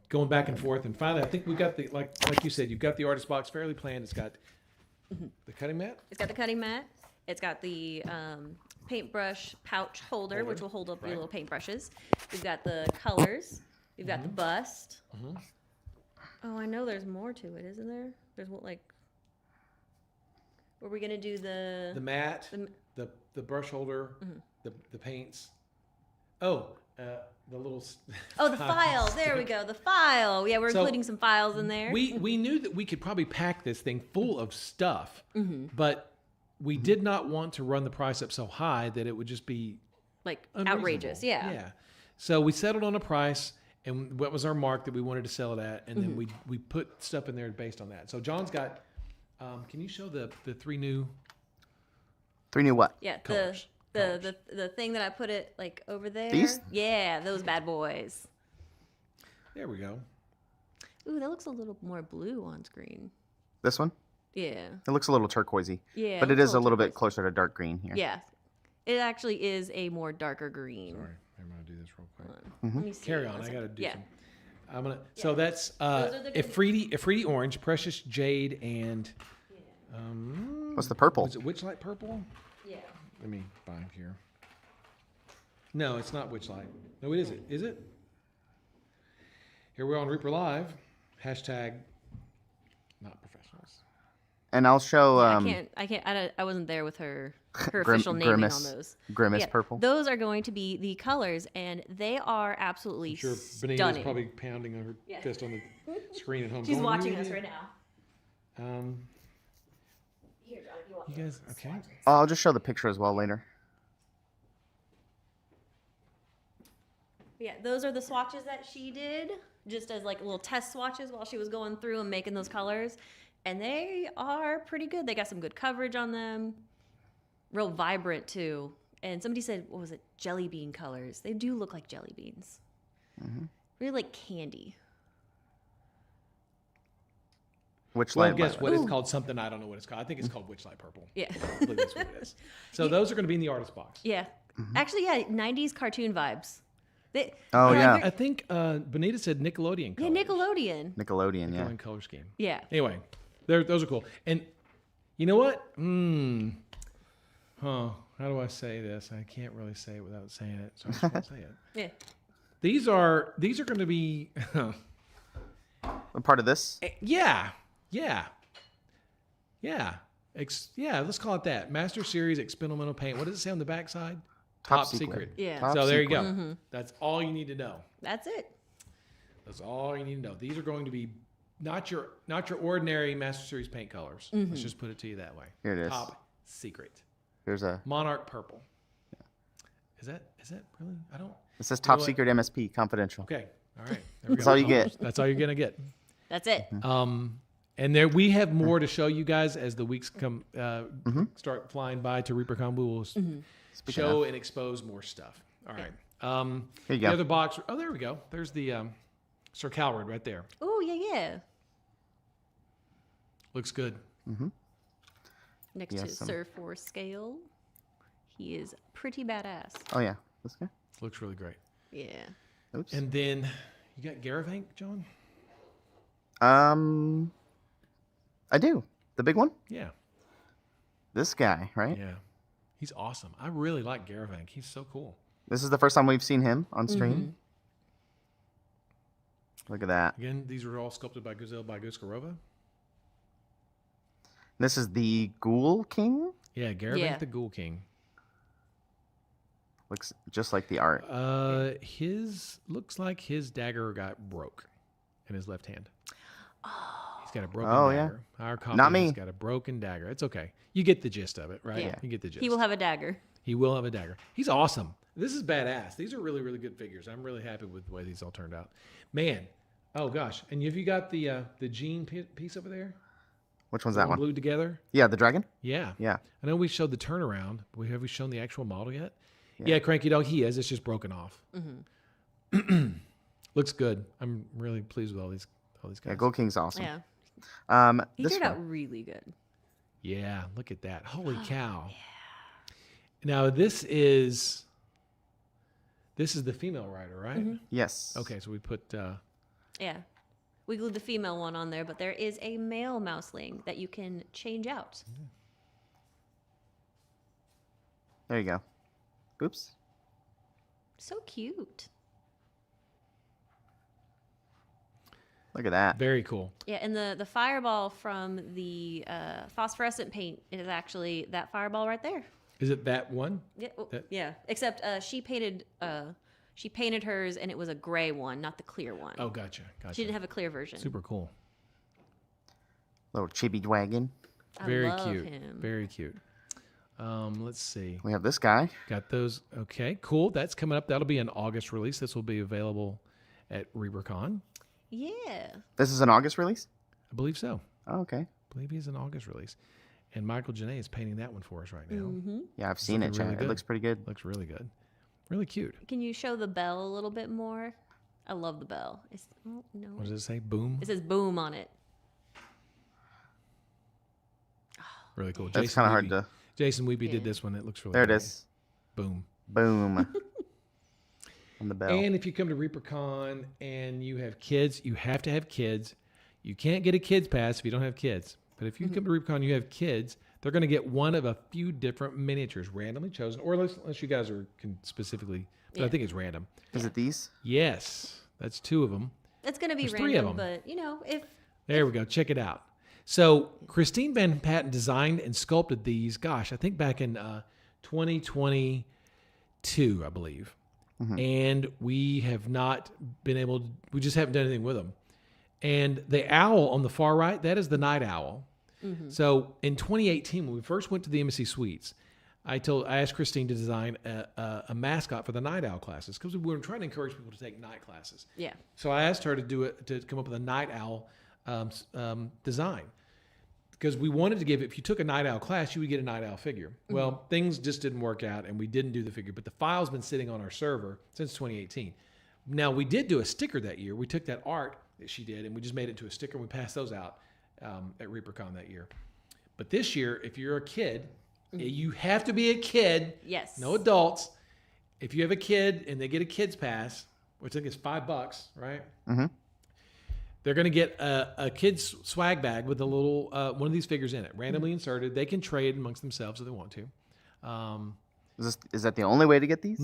going back and forth. And finally, I think we got the like you said, you've got the artist box fairly planned. It's got the cutting mat. It's got the cutting mat. It's got the paintbrush pouch holder, which will hold up your little paintbrushes. We've got the colors. We've got the bust. Oh, I know there's more to it, isn't there? There's what, like, were we gonna do the mat, the brush holder, the paints. Oh, the little. the file. There we go. The file. Yeah, we're including some files in there. We knew that we could probably pack this thing full of stuff, but we did not want to run the price up so high that it would just be like unreasonable. outrageous. Yeah. Yeah. So we settled on a price. And what was our mark that we wanted to sell it at? And then we put stuff in there based on that. So John's got, can you show the three new? Three new what? Yeah, colors. the thing that I put it like over there. These? Yeah, those bad boys. There we go. Ooh, that looks a little more blue on screen. This one? Yeah. It looks a little turquoisey. Yeah. But it is a little bit closer to dark green here. Yeah. It actually is a more darker green. Sorry, I'm gonna do this real quick. Let me see. Carry on. I gotta do Yeah. some. I'm gonna. So that's are the good- Ifriti orange, precious jade, and What's the purple? was it Witchlight purple? Yeah. Let me find here. No, it's not Witchlight. No, it isn't. Is it? Here we're on ReaperLive. Hashtag not professionals. And I'll show I wasn't there with her official naming Grimace, on those. Grimace purple. Those are going to be the colors, and they are absolutely Sure, Benita's stunning. probably pounding her fist on the screen at home. She's going, watching "You us idiot." right now. Here, John, if you want You guys, okay? I'll just show the picture as well later. Yeah, those are the swatches that she did, just as like little test swatches while she was going through and making those colors. And they are pretty good. They got some good coverage on them. Real vibrant too. And somebody said, what was it? Jelly bean colors. They do look like jelly beans. Really like candy. Which Well, light? guess what? It's called something. I don't know what it's called. I think it's called Witchlight purple. Yeah. I believe that's what it is. So those are going to be in the artist box. Yeah. Actually, yeah, 90s cartoon vibes. They, Oh, they're yeah. like I think Benita said Nickelodeon yeah, colors. Nickelodeon. Nickelodeon, yeah. Nickelodeon color scheme. Yeah. Anyway, those are cool. And you know what? How do I say this? I can't really say it without saying it, so I just won't say it. Yeah. These are going to be A part of this? yeah. Let's call it that. Master Series Experimental Paint. What does it say on the back side? Top secret. Yeah. Top So there you secret. go. That's all you need to know. That's it. That's all you need to know. These are going to be not your ordinary Master Series paint colors. Let's just put it to you that way. Here it is. Top secret. Here's a. Monarch purple. Is that really? I don't. It says You know top what? secret MSP confidential. Okay. All right. There we That's go. all you get. That's all you're gonna get. That's it. And there we have more to show you guys as the weeks come start flying by to ReaperCon. We will show and expose more stuff. All right. Here you the go. other box. Oh, there we go. There's the Sir Calvard right there. Oh, yeah. Looks good. Next Yes, to Sir Force Scale. He is pretty badass. Oh, yeah. This guy? Looks really great. Yeah. Oops. And then you got Garavank, John? I do. The big one? Yeah. This guy, right? Yeah. He's awesome. I really like Garavank. He's so cool. This is the first time we've seen him on stream. Mm-hmm. Look at that. Again, these were all sculpted by Guzelle by Guskarova. This is the Ghoul King. Yeah, Garavank Yeah. the Ghoul King. Looks just like the art. His looks like his dagger got broke in his left hand. He's got a broken dagger. Our copy Not me. has got a broken dagger. It's okay. You get the gist of it, right? Yeah. You get the gist. He will have a dagger. He will have a dagger. He's awesome. This is badass. These are really, really good figures. I'm really happy with the way these all turned out. Man, oh gosh. And have you got the Gene piece over there? Which one's that one? Glued together? Yeah, the dragon? Yeah. Yeah. I know we showed the turnaround. But have we shown the actual model yet? Yeah, Cranky Dog, he is. It's just broken off. Mm-hmm. Looks good. I'm really pleased with all these guys. Yeah, Ghoul King's awesome. Yeah. He This turned one. out really good. Yeah, look at that. Holy cow. Yeah. Now this is the female rider, right? Mm-hmm. Yes. Okay, so we put Yeah. We glued the female one on there, but there is a male mouseling that you can change out. There you go. Oops. So cute. Look at that. very cool. Yeah, and the fireball from the phosphorescent paint is actually that fireball right there. Is it that one? Yeah, That- yeah. Except she painted hers, and it was a gray one, not the clear one. Oh, gotcha. She didn't have a clear version. Super cool. Little chibi wagon. I Very love cute. him. Very cute. Let's see. We have this guy. Got those. Okay, cool. That's coming up. That'll be an August release. This will be available at ReaperCon. Yeah. This is an August release? I believe so. Oh, okay. I believe he's an August release. And Michael Janae is painting that one for us right now. Mm-hmm. Yeah, I've seen it, looking really Chad. good. It looks pretty good. Looks really good. Really cute. Can you show the bell a little bit more? I love the bell. Oh, no. What does it say? Boom. It says boom on it. Really cool. That's kind of hard to... Jason Weeby Yeah. did this one. It looks really There it great. is. Boom. Boom. On the bell. And if you come to ReaperCon and you have kids, you have to have kids. You can't get a kids pass if you don't have kids. But if you come to ReaperCon and you have kids, they're going to get one of a few different miniatures randomly chosen, or unless you guys are specifically, but I think it's random. Is it these? Yes, that's two of them. It's going to be There's three of random, them. but, if... There we go. Check it out. So Christine Van Patten designed and sculpted these, gosh, I think back in 2022, I believe. And we have not been able to, we just haven't done anything with them. And the owl on the far right, that is the night owl. So in 2018, when we first went to the Embassy Suites, I asked Christine to design a mascot for the night owl classes because we were trying to encourage people to take night classes. Yeah. So I asked her to come up with a night owl design because we wanted to give, if you took a night owl class, you would get a night owl figure. Well, things just didn't work out and we didn't do the figure, but the file's been sitting on our server since 2018. Now we did do a sticker that year. We took that art that she did and we just made it into a sticker and we passed those out at ReaperCon that year. But this year, if you're a kid, you have to be a kid. Yes. No adults. If you have a kid and they get a kids pass, which I think is $5, right? Mm-hmm. They're going to get a kid's swag bag with a little one of these figures in it, randomly inserted. They can trade amongst themselves if they want to. Is that the only way to get these?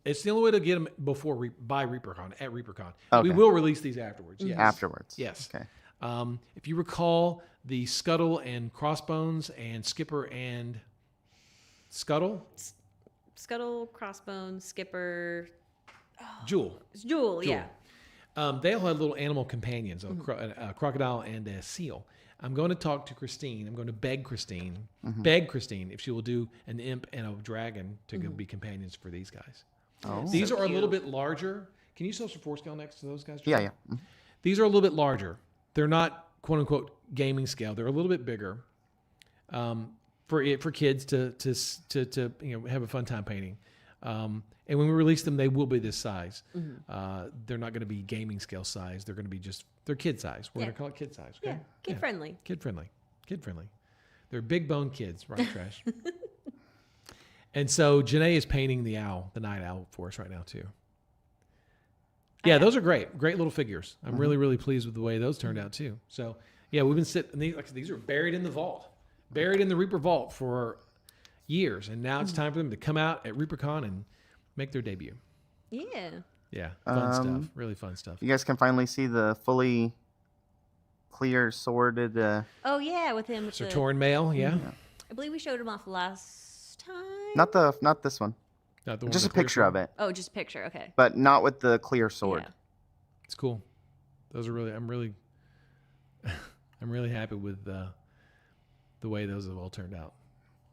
It's the only way to get them by ReaperCon, at ReaperCon. Okay. We will release these afterwards. Yes. Afterwards. Yes. Okay. If you recall, the Scuttle and Crossbones and Skipper and Scuttle, Scuttle, Crossbones, Skipper, Jewel. Jewel, yeah. They all had little animal companions, a crocodile and a seal. I'm going to talk to Christine. I'm going to beg Christine if she will do an imp and a dragon to be companions for these guys. Oh. These So are a little cute. bit larger. Can you still for scale next to those guys? Yeah, John? yeah. These are a little bit larger. They're not quote unquote gaming scale. They're a little bit bigger for kids to have a fun time painting. And when we release them, they will be this size. They're not going to be gaming scale size. They're going to be they're kid size. We're going to call it kid size. Okay? Yeah. Kid friendly. Kid friendly. Kid friendly. They're big bone kids, right, Trash? And so Janae is painting the night owl for us right now too. Yeah, those are great. Great little figures. I'm really, really pleased with the way those turned out too. So yeah, we've been sitting, these are buried in the vault, buried in the Reaper vault for years. And now it's time for them to come out at ReaperCon and make their debut. Yeah. Yeah, fun stuff. Really fun stuff. You guys can finally see the fully clear sworded. Oh yeah, with him. With Sartoran male, yeah. I believe we showed him off last time. Not this one. Not the one Just a with the clear picture sword? of it, Oh, just a picture. Okay. but not with the clear sword. Yeah. It's cool. Those are really. I'm really happy with the way those have all turned out.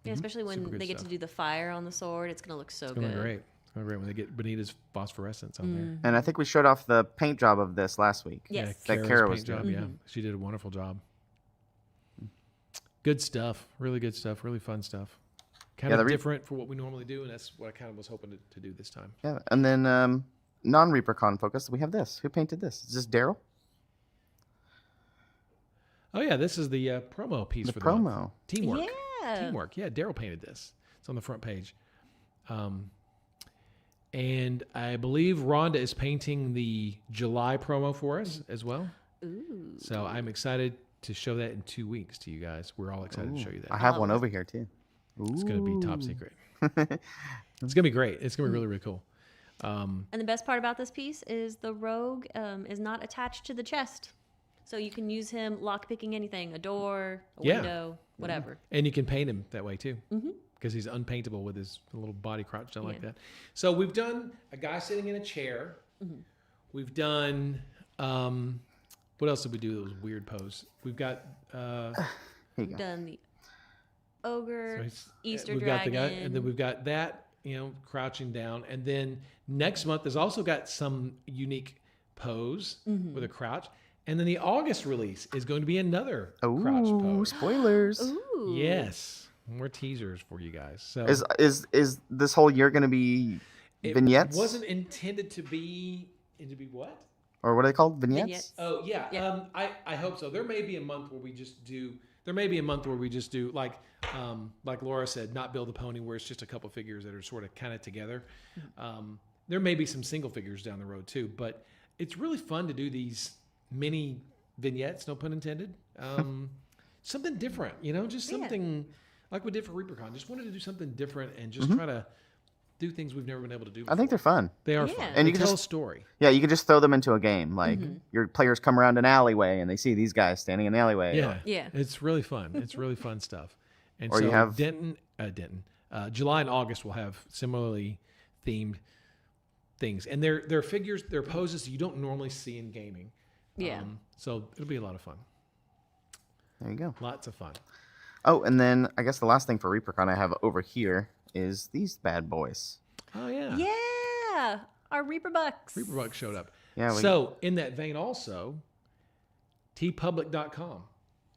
Yeah, especially when Super good they get stuff. to do the fire on the sword. It's gonna look so It's gonna good. be great. It's gonna be great when they get Benita's phosphorescence on there. And I think we showed off the paint job of this last week. Yes. That Kara's Kara paint was job. doing. Yeah, she did a wonderful job. Good stuff. Really good stuff. Really fun stuff. Kind of different for what we normally do, and that's what I kind of was hoping to do this time. Yeah, and then non-ReaperCon focus, we have this. Who painted this? Is this Daryl? Oh yeah, this is the promo piece The for the month. promo. Teamwork. Yeah. Teamwork. Yeah, Daryl painted this. It's on the front page. And I believe Rhonda is painting the July promo for us as well. Ooh. So I'm excited to show that in 2 weeks to you guys. We're all excited to show you that. I have one over here too. It's going to be top secret. It's going to be great. It's going to be really, really cool. And the best part about this piece is the rogue is not attached to the chest. So you can use him lockpicking anything, a door, a window, whatever. And you can paint him that way too. Because he's unpaintable with his little body crouched down like that. So we've done a guy sitting in a chair. We've done, what else did we do that was weird pose? We've got, We've done the ogre, Easter we've dragon. got the guy, and then we've got that, crouching down. And then next month has also got some unique pose with a crouch. And then the August release is going to be another crouch pose. Spoilers. Ooh. Yes. More teasers for you guys. So Is this whole year going to be vignettes? It wasn't intended to be what? Or what are they called? Vignettes? Vignettes. Oh yeah. I hope so. There may be a month where we just do. There may be a month where we just do like Laura said, not build a pony, where it's just a couple figures that are sort of kind of together. There may be some single figures down the road too, but it's really fun to do these mini vignettes, no pun intended. Something different, just something like we did for ReaperCon. Just wanted to do something different and just try to do things we've never been able to do before. I think they're fun. They are Yeah. fun. And And you you can tell just- a story. Yeah, you can just throw them into a game. Like your players come around an alleyway and they see these guys standing in the alleyway. Yeah. Yeah. It's really fun. It's really fun stuff. And Or so you have- July and August will have similarly themed things. And they're figures, they're poses you don't normally see in gaming. Yeah. So it'll be a lot of fun. There you go. Lots of fun. Oh, and then I guess the last thing for ReaperCon I have over here is these bad boys. Oh yeah. Yeah. Our Reaper Bucks. Reaper Bucks showed up. Yeah. So in that vein also, tpublic.com.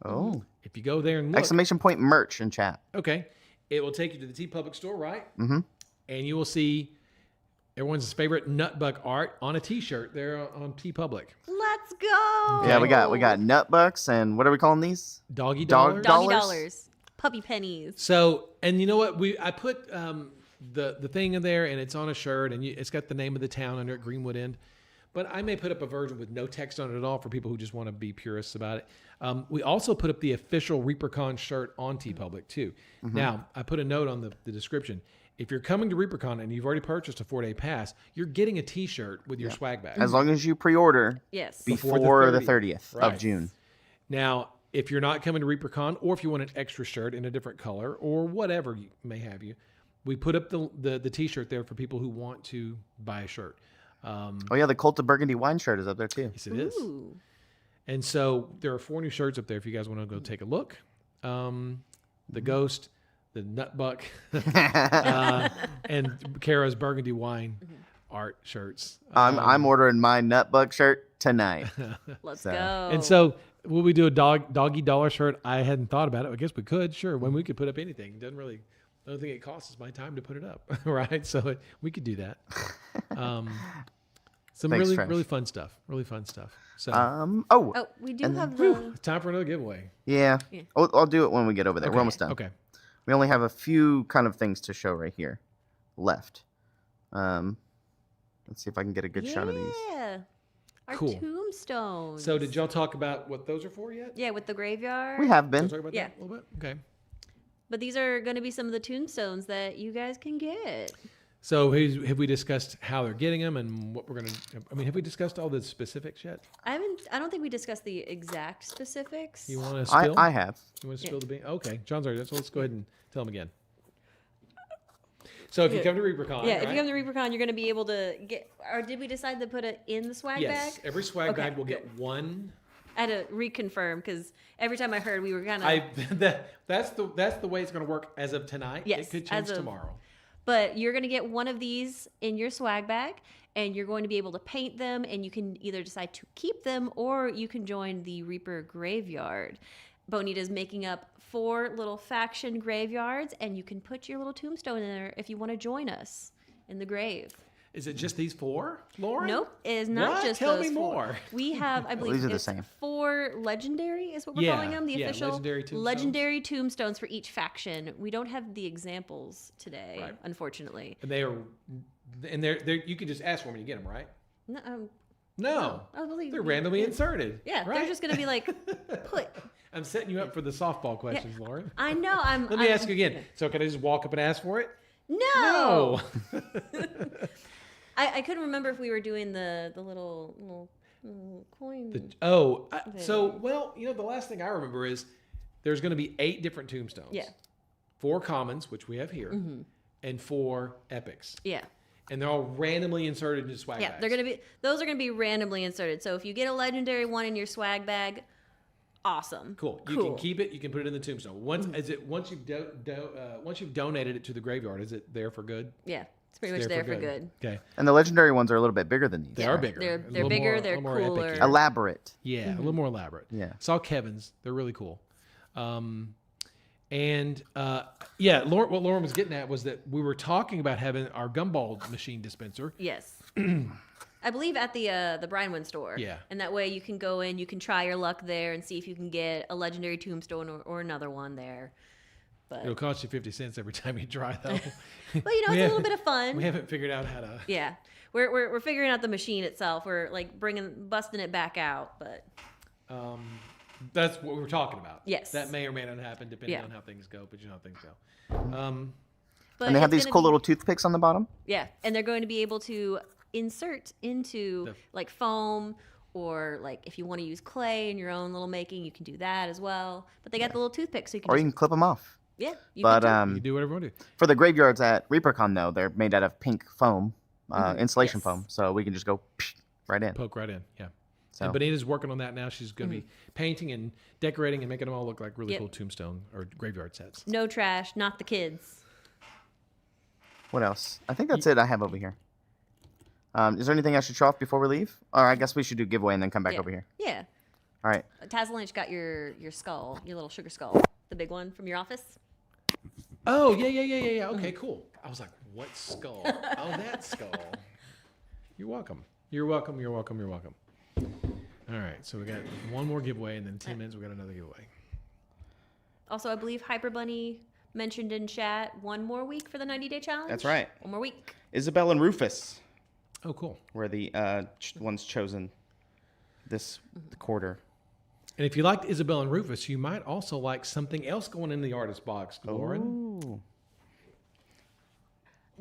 Oh. If you go there and look, Exclamation point merch in chat. okay, it will take you to the TeePublic store, right? Mm-hmm. And you will see everyone's favorite Nutbuck art on a T-shirt there on TeePublic. Let's go. Yeah, we got Nutbucks and what are we calling these? Doggy Dog- dollars. Doggy dollars? dollars. Puppy pennies. So, and you know what? I put the thing in there, and it's on a shirt, and it's got the name of the town under it, Greenwood End. But I may put up a version with no text on it at all for people who just want to be purists about it. We also put up the official ReaperCon shirt on TeePublic too. Now, I put a note on the description. If you're coming to ReaperCon and you've already purchased a 4-day pass, you're getting a T-shirt with your swag bag. As long as you pre-order Yes. before the 30th Right. of June. Now, if you're not coming to ReaperCon, or if you want an extra shirt in a different color, or whatever you may have you, we put up the T-shirt there for people who want to buy a shirt. Oh yeah, the Cult of Burgundy wine shirt is up there too. Yes, it is. Ooh. And so there are 4 new shirts up there if you guys want to go take a look. The Ghost, the Nutbuck, and Kara's Burgundy wine art shirts. I'm ordering my Nutbuck shirt tonight. Let's So- go. And so will we do a doggy dollar shirt? I hadn't thought about it. I guess we could. Sure. When we could put up anything. It doesn't really, the only thing it costs is my time to put it up. Right. So we could do that. Some Thanks, really, Trench. really fun stuff. Really fun stuff. So Oh, we do and have it's time for another giveaway. yeah. Yeah. I'll do it when we get over there. We're Okay, almost done. Okay. We only have a few kind of things to show right here left. Let's see if I can get a good shot of these. Yeah. Our Cool. tombstones. So did y'all talk about what those are for yet? Yeah, with the graveyard. We have Did been. y'all talk about Yeah. that a little bit? Okay. But these are going to be some of the tombstones that you guys can get. So have we discussed how they're getting them and what we're going to... I mean, have we discussed all the specifics yet? I don't think we discussed the exact specifics. You want to spill? I have. You want to spill the bean? Okay. John's already... So let's go ahead and tell them again. So if you come to ReaperCon, Yeah, right? if you come to ReaperCon, you're going to be able to get... Or did we decide to put it in the swag Yes. bag? Every swag Okay, bag will good. get one... I had to reconfirm because every time I heard we were going to... That's the way it's going to work as of tonight. Yes, It could as change of- tomorrow. But you're going to get one of these in your swag bag, and you're going to be able to paint them, and you can either decide to keep them, or you can join the Reaper Graveyard. Bonita's making up 4 little faction graveyards, and you can put your little tombstone in there if you want to join us in the grave. Is it just these 4, Lauren? Nope, it is not What? just Tell those me 4. more. We have, I believe, these are the it's same. 4 legendary is what we're Yeah, calling them, the yeah, official legendary tombstones. tombstones for each faction. We don't have the examples today, Right. unfortunately. And they're you can just ask for them when you get them, right? No, No. I believe They're randomly inserted. Yeah, right? they're just gonna be like, put. I'm setting you up for the softball questions, Lauren. I know. Let me ask you again. So can I just walk up and ask for it? No. No. I couldn't remember if we were doing the little coin. The last thing I remember is there's going to be 8 different tombstones. Yeah. 4 commons, which we have here, and 4 epics. Yeah. And they're all randomly inserted into swag bags. Those are gonna be randomly inserted. So if you get a legendary one in your swag bag, awesome. Cool. You can keep it. You can put it in the tombstone. Once you've donated it to the graveyard, is it there for good? Yeah, it's pretty much there for good. Okay. And the legendary ones are a little bit bigger than these. They are bigger. They're A little bigger, more- they're a little more cooler. epic-y. Elaborate. Yeah, a little more elaborate. Yeah. Saw Kevin's. They're really cool. What Lauren was getting at was that we were talking about having our gumball machine dispenser. Yes. I believe at the Brinewood store. Yeah. And that way you can go in, you can try your luck there and see if you can get a legendary tombstone or another one there. But It'll cost you 50 cents every time you try, though. well, it's a little bit of fun. We haven't figured out how to. Yeah. We're figuring out the machine itself. We're like busting it back out, but That's what we were talking about. Yes. That may or may not happen depending Yeah. on how things go, but you know how things go. but And they have it's these gonna cool be- little toothpicks on the bottom. Yeah, and they're going to be able to insert into like foam, or like if you want to use clay in your own little making, you can do that as well. But they got the little toothpicks, so you can. Or you can clip them off. You But can You can do whatever you want to do. for the graveyards at ReaperCon, though, they're made out of pink foam, insulation Yes. foam. So we can just go right in. Poke right in, yeah. So And Bonita's working on that now. She's going to be painting and decorating and making them all look like really Yep. cool tombstone or graveyard sets. no trash, not the kids. what else? I think that's it I have over here. Is there anything I should show off before we leave? Or I guess we should do giveaway and then come back Yeah. over here. Yeah. All right. Taz Lynch got your skull, your little sugar skull, the big one from your office. Oh, yeah. Okay, cool. I was like, what skull? Oh, that skull. You're welcome. You're welcome. All right, so we got one more giveaway, and then 10 minutes, we got another giveaway. Also, I believe Hyper Bunny mentioned in chat 1 more week for the 90-day challenge. That's right. 1 more week. Isabel and Rufus Oh, cool. were the ones chosen this quarter. And if you liked Isabel and Rufus, you might also like something else going in the artist box, Lauren. Ooh.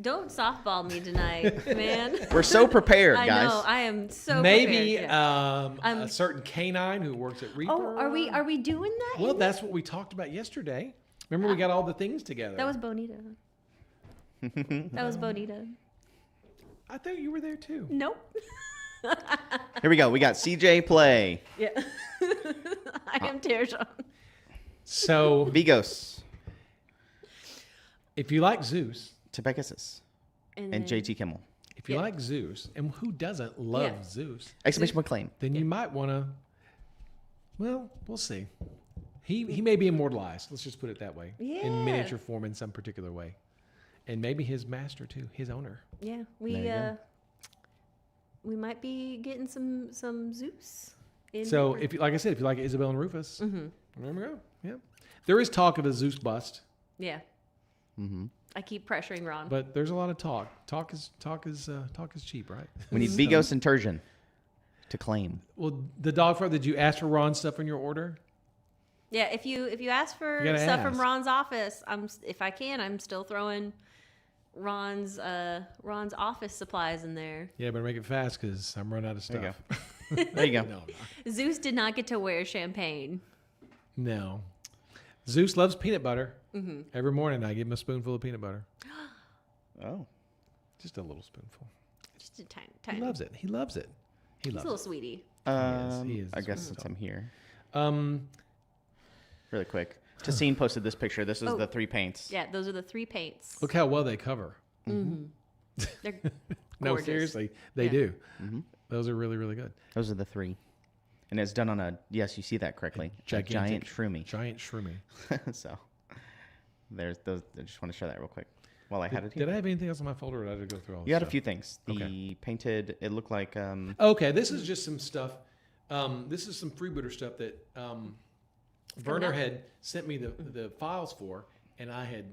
Don't softball me tonight, man. We're so prepared, I guys. know. I am so Maybe prepared. Yeah. a certain canine who works at Reaper. Oh, are we doing that? Well, that's what we talked about yesterday. Remember, we got all the things together. That was Bonita. That was Bonita. I thought you were there too. Nope. Here we go. We got CJ Play. Yeah. I am Terjan. So, Vigos. if you like Zeus, Tepecasis. And then- JT Kimmel. if you like Zeus, and who doesn't love Yeah. Zeus, Exclamation point claim. then you might want to. Well, we'll see. He may be immortalized. Let's just put it that way. Yeah. In miniature form, in some particular way, and maybe his master too, his owner. Yeah, There you go. we might be getting some Zeus. In So, Reaper. if you, like I said, if you like Isabel and Rufus, there we go. Yeah, there is talk of a Zeus bust. Yeah. I keep pressuring Ron. But there's a lot of talk. Talk is cheap, right? We need Vigos and Turgeon to claim. Well, the dog farm. Did you ask for Ron's stuff in your order? Yeah, if you ask for You gotta stuff ask. from Ron's office, if I can, I'm still throwing Ron's office supplies in there. Yeah, but make it fast because I'm running out of There you stuff. There you go. No, Zeus did not get to wear champagne. no. Zeus loves peanut butter. Every morning I give him a spoonful of peanut butter. Oh. Just a little spoonful. Just a tiny. He loves it. He loves it. He He's a loves little it. sweetie. He is I a guess sweet since I'm here. Um, Really quick. Tassine posted this picture. This is the 3 paints. Yeah, those are the 3 paints. look how well they cover. They're No, gorgeous. seriously, they Yeah. do. Those are really, really good. Those are the 3. And it's done on a, yes, you see that correctly. A giant Gigantic. shroomy. Giant shroomy. So there's those. I just want to show that real quick while I had it here. Did I have anything else on my folder, or did I just go through all this You had a stuff? few things. The Okay. painted, it looked like, Okay, this is just some stuff. This is some freebooter stuff that Werner up. had sent me the files for, and I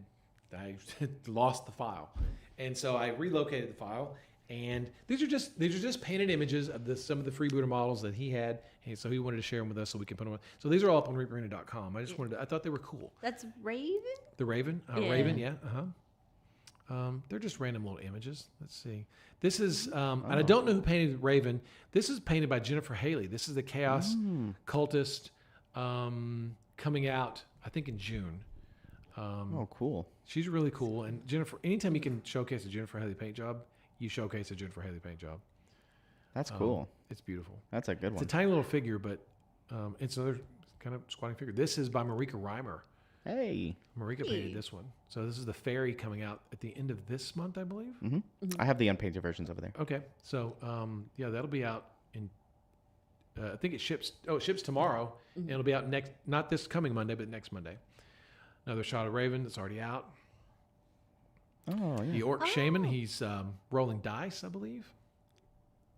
lost the file, and so I relocated the file. And these are just painted images of some of the freebooter models that he had, and so he wanted to share them with us so we can put them on. So these are all up on ReaperArena.com. I thought they were cool. That's Raven? The Raven, Yeah. Raven, yeah, they're just random little images. Let's see. This is, and I don't know who painted Raven. This is painted by Jennifer Haley. This is the Chaos Cultist coming out, I think, in June. oh, cool. She's really cool. And Jennifer, anytime you can showcase a Jennifer Haley paint job, you showcase a Jennifer Haley paint job. That's cool. It's beautiful. That's a good It's a one. tiny little figure, but it's another kind of squatting figure. This is by Marika Reimer. Hey. Marika painted this one. So this is the fairy coming out at the end of this month, I believe. I have the unpainted versions over there. Okay, so yeah, that'll be out in. I think it ships. Oh, it ships tomorrow, and it'll be out not this coming Monday, but next Monday. Another shot of Raven that's already out. Oh, yeah. The Orc Shaman, he's rolling dice, I believe.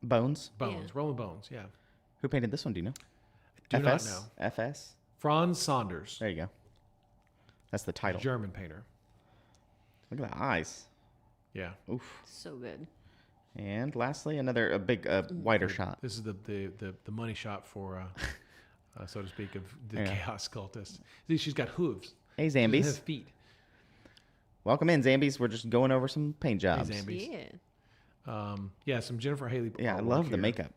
Bones. Rolling bones. Yeah. Who painted this one? Do you know? Do not FS? know. FS? Franz Saunders, There you go. That's the title. German painter. Look at the eyes. Yeah. Oof. So good. And lastly, a big, wider shot. This is the money shot for, so to speak, of the Yeah. Chaos Cultist. See, she's got hooves. Hey, She doesn't Zambies. have feet. Welcome in, Zambies. We're just going over some paint jobs. Hey, Zambies. Yeah. Yeah, some Jennifer Haley. Yeah, I artwork love the here. makeup.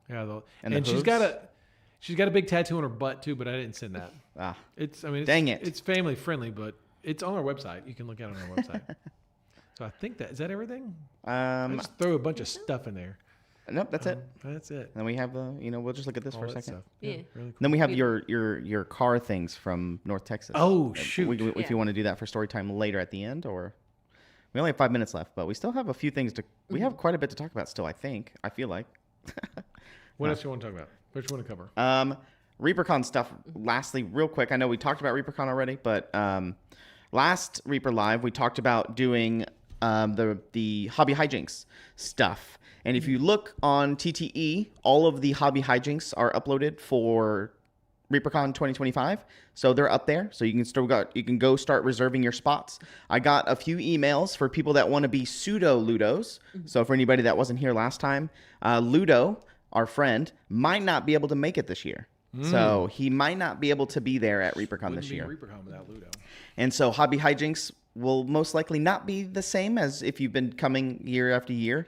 Yeah, And and the she's got a big tattoo on her butt too, but I didn't send that. Ah, It's Dang it. It's family friendly, but it's on our website. You can look at it on our website. So I think is that everything? I just throw a bunch of stuff in there. nope, that's it. That's it. Then we have we'll just look at this for a All that second. stuff. Yeah. Really cool. Then we have your car things from North Texas. Oh, If shoot. If Yeah. you want to do that for story time later at the end, or we only have 5 minutes left, but we still have a few things to. We have quite a bit to talk about still. I feel like. What else you want to talk about? What you want to cover? ReaperCon stuff. Lastly, real quick, I know we talked about ReaperCon already, but last Reaper Live we talked about doing the hobby hijinks stuff. And if you look on TTE, all of the hobby hijinks are uploaded for ReaperCon 2025, so they're up there. So you can go start reserving your spots. I got a few emails for people that want to be pseudo Ludos. So for anybody that wasn't here last time, Ludo, our friend, might not be able to make it this year. So he might not be able to be there at ReaperCon this year. ReaperCon without Ludo. And so hobby hijinks will most likely not be the same as if you've been coming year after year.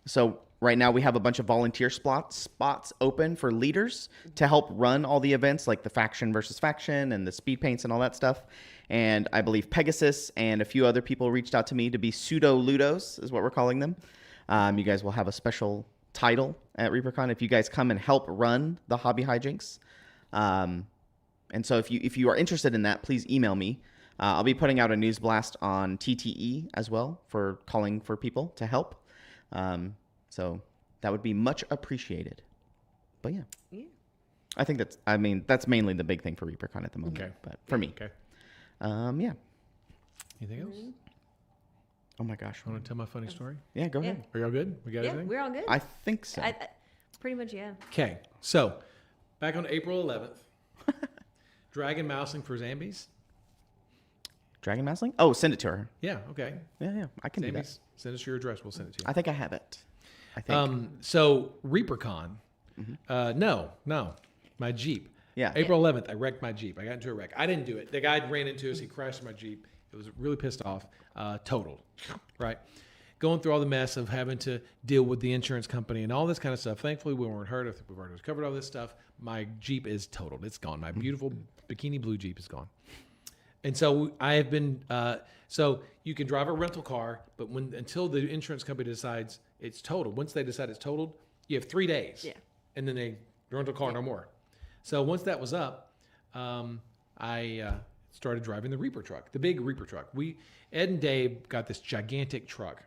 So right now we have a bunch of volunteer spots open for leaders to help run all the events, like the faction versus faction and the speed paints and all that stuff. And I believe Pegasus and a few other people reached out to me to be pseudo Ludos, is what we're calling them. You guys will have a special title at ReaperCon if you guys come and help run the hobby hijinks. And so if you are interested in that, please email me. I'll be putting out a news blast on TTE as well for calling for people to help. So that would be much appreciated. But yeah. I think that's mainly the big thing for ReaperCon at the moment. Okay. But for me. Okay. Yeah. Anything else? Oh my gosh. Want to tell my funny story? Yeah, go ahead. Are y'all good? We got Yeah, everything? we're all good. I think so. I pretty much, yeah. Okay, so back on April 11th, Dragon Mousing for Zambies. Dragon Mask link? Oh, send it to her. Yeah. Okay. Yeah. I can do that. Sammy's, send us your address. We'll send it to you. I think I have it. I think. So ReaperCon. No. My Jeep. Yeah. April 11th, I wrecked my Jeep. I got into a wreck. I didn't do it. The guy ran into us. He crashed my Jeep. It was really pissed off. Totaled. Right. Going through all the mess of having to deal with the insurance company and all this kind of stuff. Thankfully, we weren't hurt. We've already covered all this stuff. My Jeep is totaled. It's gone. My beautiful bikini blue Jeep is gone. And so I have been. So you can drive a rental car, but until the insurance company decides it's totaled. Once they decide it's totaled, you have 3 days. Yeah. And then they rental car no more. So once that was up, I started driving the Reaper truck, the big Reaper truck. Ed and Dave got this gigantic truck.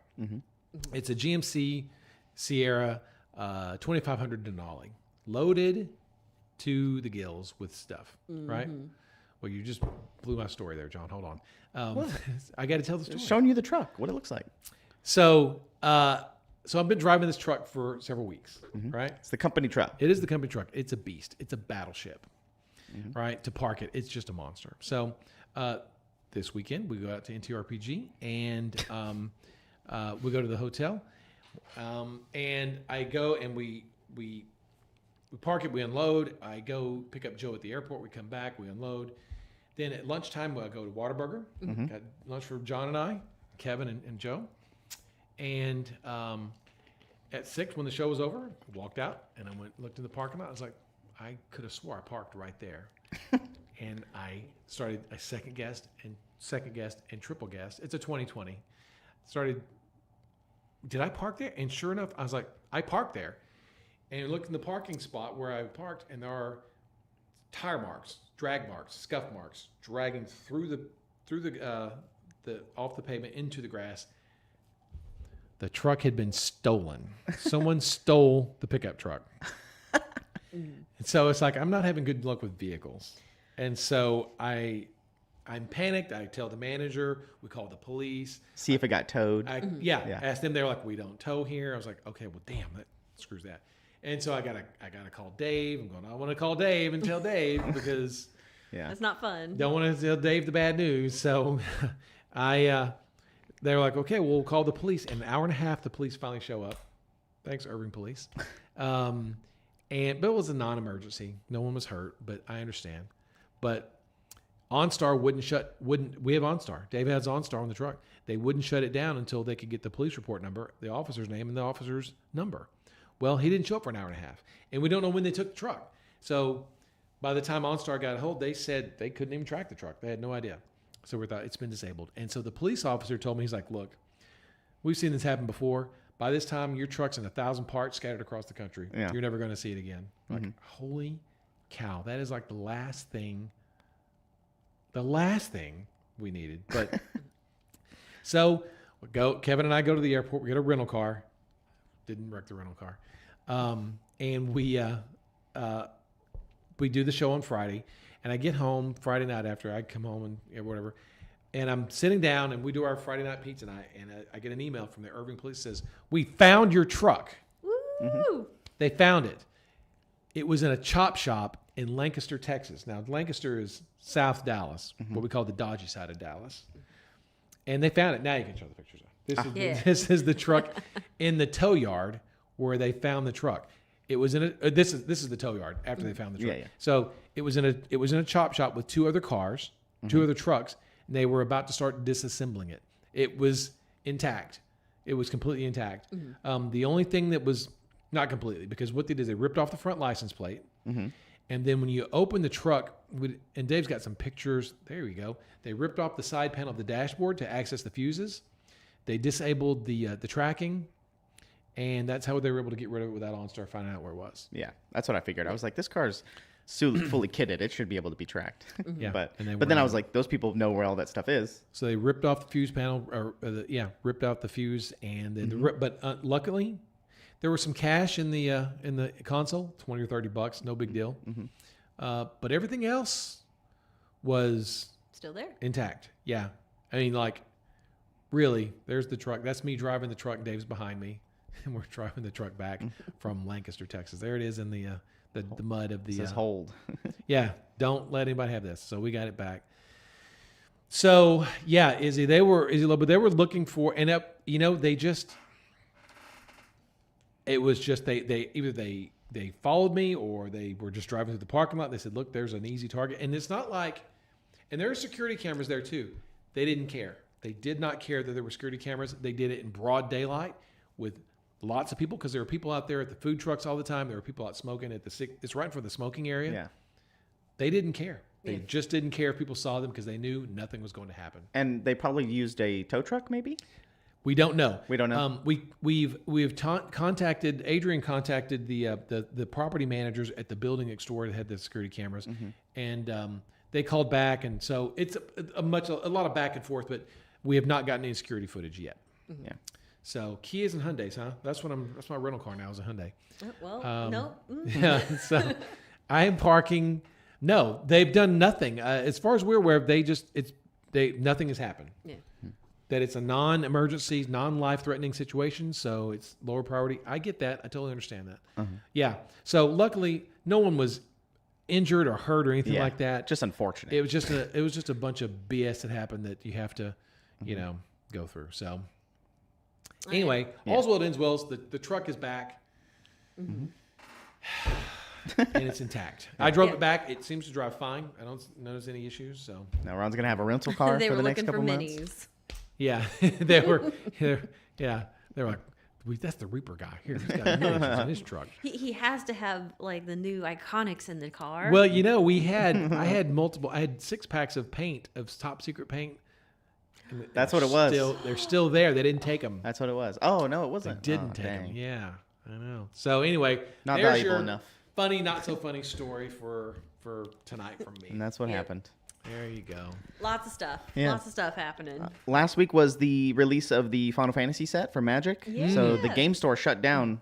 It's a GMC Sierra 2500 Denali, loaded to the gills with stuff, right? Well, you just blew my story there, John. Hold on. I got to tell the story. Showing you the truck, what it looks like. So I've been driving this truck for several weeks, right? It's the company truck. It is the company truck. It's a beast. It's a battleship, right? To park it, it's just a monster. So this weekend, we go out to NTRPG and we go to the hotel. And I go and we park it, we unload. I go pick up Joe at the airport. We come back, we unload. Then at lunchtime, I go to Whataburger. Got lunch for John and I, Kevin and Joe. And at 6, when the show was over, I walked out and I looked in the parking lot. I was like, I could have swore I parked right there. And I started a second guessed and triple guessed. It's a 2020. Did I park there? And sure enough, I was like, I parked there. And I looked in the parking spot where I parked, and there are tire marks, drag marks, scuff marks, dragging through the off the pavement into the grass. The truck had been stolen. Someone stole the pickup truck. And so it's like, I'm not having good luck with vehicles. And so I'm panicked. I tell the manager, we call the police. See if it got towed. Asked them. They're like, we don't tow here. I was like, okay, well, damn, that screws that. And so I gotta call Dave. I'm going, I want to call Dave and tell Dave because That's not fun. don't want to tell Dave the bad news. So they were like, okay, we'll call the police. In an hour and a half, the police finally show up. Thanks, Irving Police. But it was a non-emergency. No one was hurt, but I understand. But OnStar we have OnStar. Dave has OnStar on the truck. They wouldn't shut it down until they could get the police report number, the officer's name, and the officer's number. Well, he didn't show up for an hour and a half. And we don't know when they took the truck. So by the time OnStar got a hold, they said they couldn't even track the truck. They had no idea. So we thought it's been disabled. And so the police officer told me, he's like, look, we've seen this happen before. By this time, your truck's in 1,000 parts scattered across the country. Yeah. You're never going to see it again. Like, holy cow. That is like the last thing we needed. But so Kevin and I go to the airport. We get a rental car. Didn't wreck the rental car. And we do the show on Friday. And I get home Friday night after I come home and whatever. And I'm sitting down and we do our Friday night pizza night. And I get an email from the Irving Police that says, we found your truck. Woo! They found it. It was in a chop shop in Lancaster, Texas. Now, Lancaster is South Dallas, what we call the dodgy side of Dallas. And they found it. Now you can show the pictures. This is the truck in the tow yard where they found the truck. It was in a this is the tow yard after they found the truck. Yeah. So it was in a chop shop with 2 other cars, 2 other trucks. And they were about to start disassembling it. It was intact. It was completely intact. The only thing that was not completely, because what they did is they ripped off the front license plate. And then when you open the truck, and Dave's got some pictures. There we go. They ripped off the side panel of the dashboard to access the fuses. They disabled the tracking, and that's how they were able to get rid of it without OnStar finding out where it was. Yeah, that's what I figured. I was like, this car's fully kitted. It should be able to be tracked. Yeah, but then I was like, those people know where all that stuff is. So they ripped off the fuse panel, ripped out the fuse, and then but luckily, there was some cash in the console, $20 or $30, no big deal. But everything else was Still there. intact. Yeah, I mean, like, really, there's the truck. That's me driving the truck. Dave's behind me, and we're driving the truck back from Lancaster, Texas. There it is in the mud of the. It says hold. Yeah, don't let anybody have this. So we got it back. So yeah, Izzy, but they were looking for, and they just, it was just they either they followed me or they were just driving through the parking lot. They said, "Look, there's an easy target," and it's not like, and there are security cameras there too. They didn't care. They did not care that there were security cameras. They did it in broad daylight with lots of people because there were people out there at the food trucks all the time. There were people out smoking at it's right for the smoking area. Yeah. They didn't care. They just didn't care if people saw them because they knew nothing was going to happen. And they probably used a tow truck, maybe? We don't know. We don't know. We've contacted Adrian contacted the property managers at the building next door that had the security cameras, and they called back, and so it's a lot of back and forth, but we have not gotten any security footage yet. Yeah. So Kias and Hyundais, huh? That's my rental car now is a Hyundai. Well, no. Yeah. So I am parking. No, they've done nothing. As far as we're aware, nothing has happened. Yeah. That it's a non-emergency, non-life-threatening situation, so it's lower priority. I get that. I totally understand that. Yeah. So luckily, no one was injured or hurt or anything like that. Just unfortunate. It was just a bunch of BS that happened that you have to, go through. So anyway, all's well that ends well. The truck is back. And it's intact. I drove it back. It seems to drive fine. I don't notice any issues. So now Ron's gonna have a rental car They for were the next looking for couple months. minis. yeah, they were like, that's the Reaper guy. Here, he's got minis in his truck. He has to have like the new Iconics in the car. Well, I had 6 packs of paint, of top secret paint. That's what it was. They're still there. They didn't take them. That's what it was. Oh no, it They wasn't. didn't take them. Yeah, I know. So anyway, Not there's valuable your enough. Funny, not so funny story for tonight from me. And that's what happened. There you go. Lots of stuff. Yeah. Lots of stuff happening. Last week was the release of the Final Fantasy set for Magic. Yeah. So the game store shut down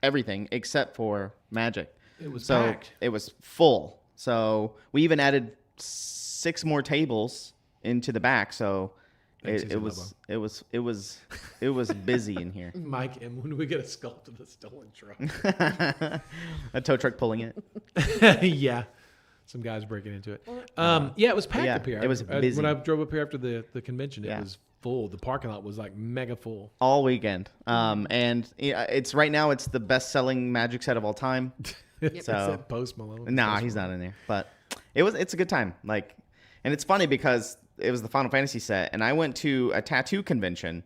everything except for Magic. It was So packed. it was full. So we even added 6 more tables into the back. So Thanks, it was busy in here. Mike, and when do we get a sculpt of the stolen truck? A tow truck pulling it. Yeah. Some guys breaking into it. It was packed up here. It was busy. When I drove up here after the convention, it Yeah. was full. The parking lot was like mega full. All weekend. And it's right now it's the best selling Magic set of all time. Except Post Malone. Nah, Post he's Malone. not in there. But it's a good time. Like, and it's funny because it was the Final Fantasy set, and I went to a tattoo convention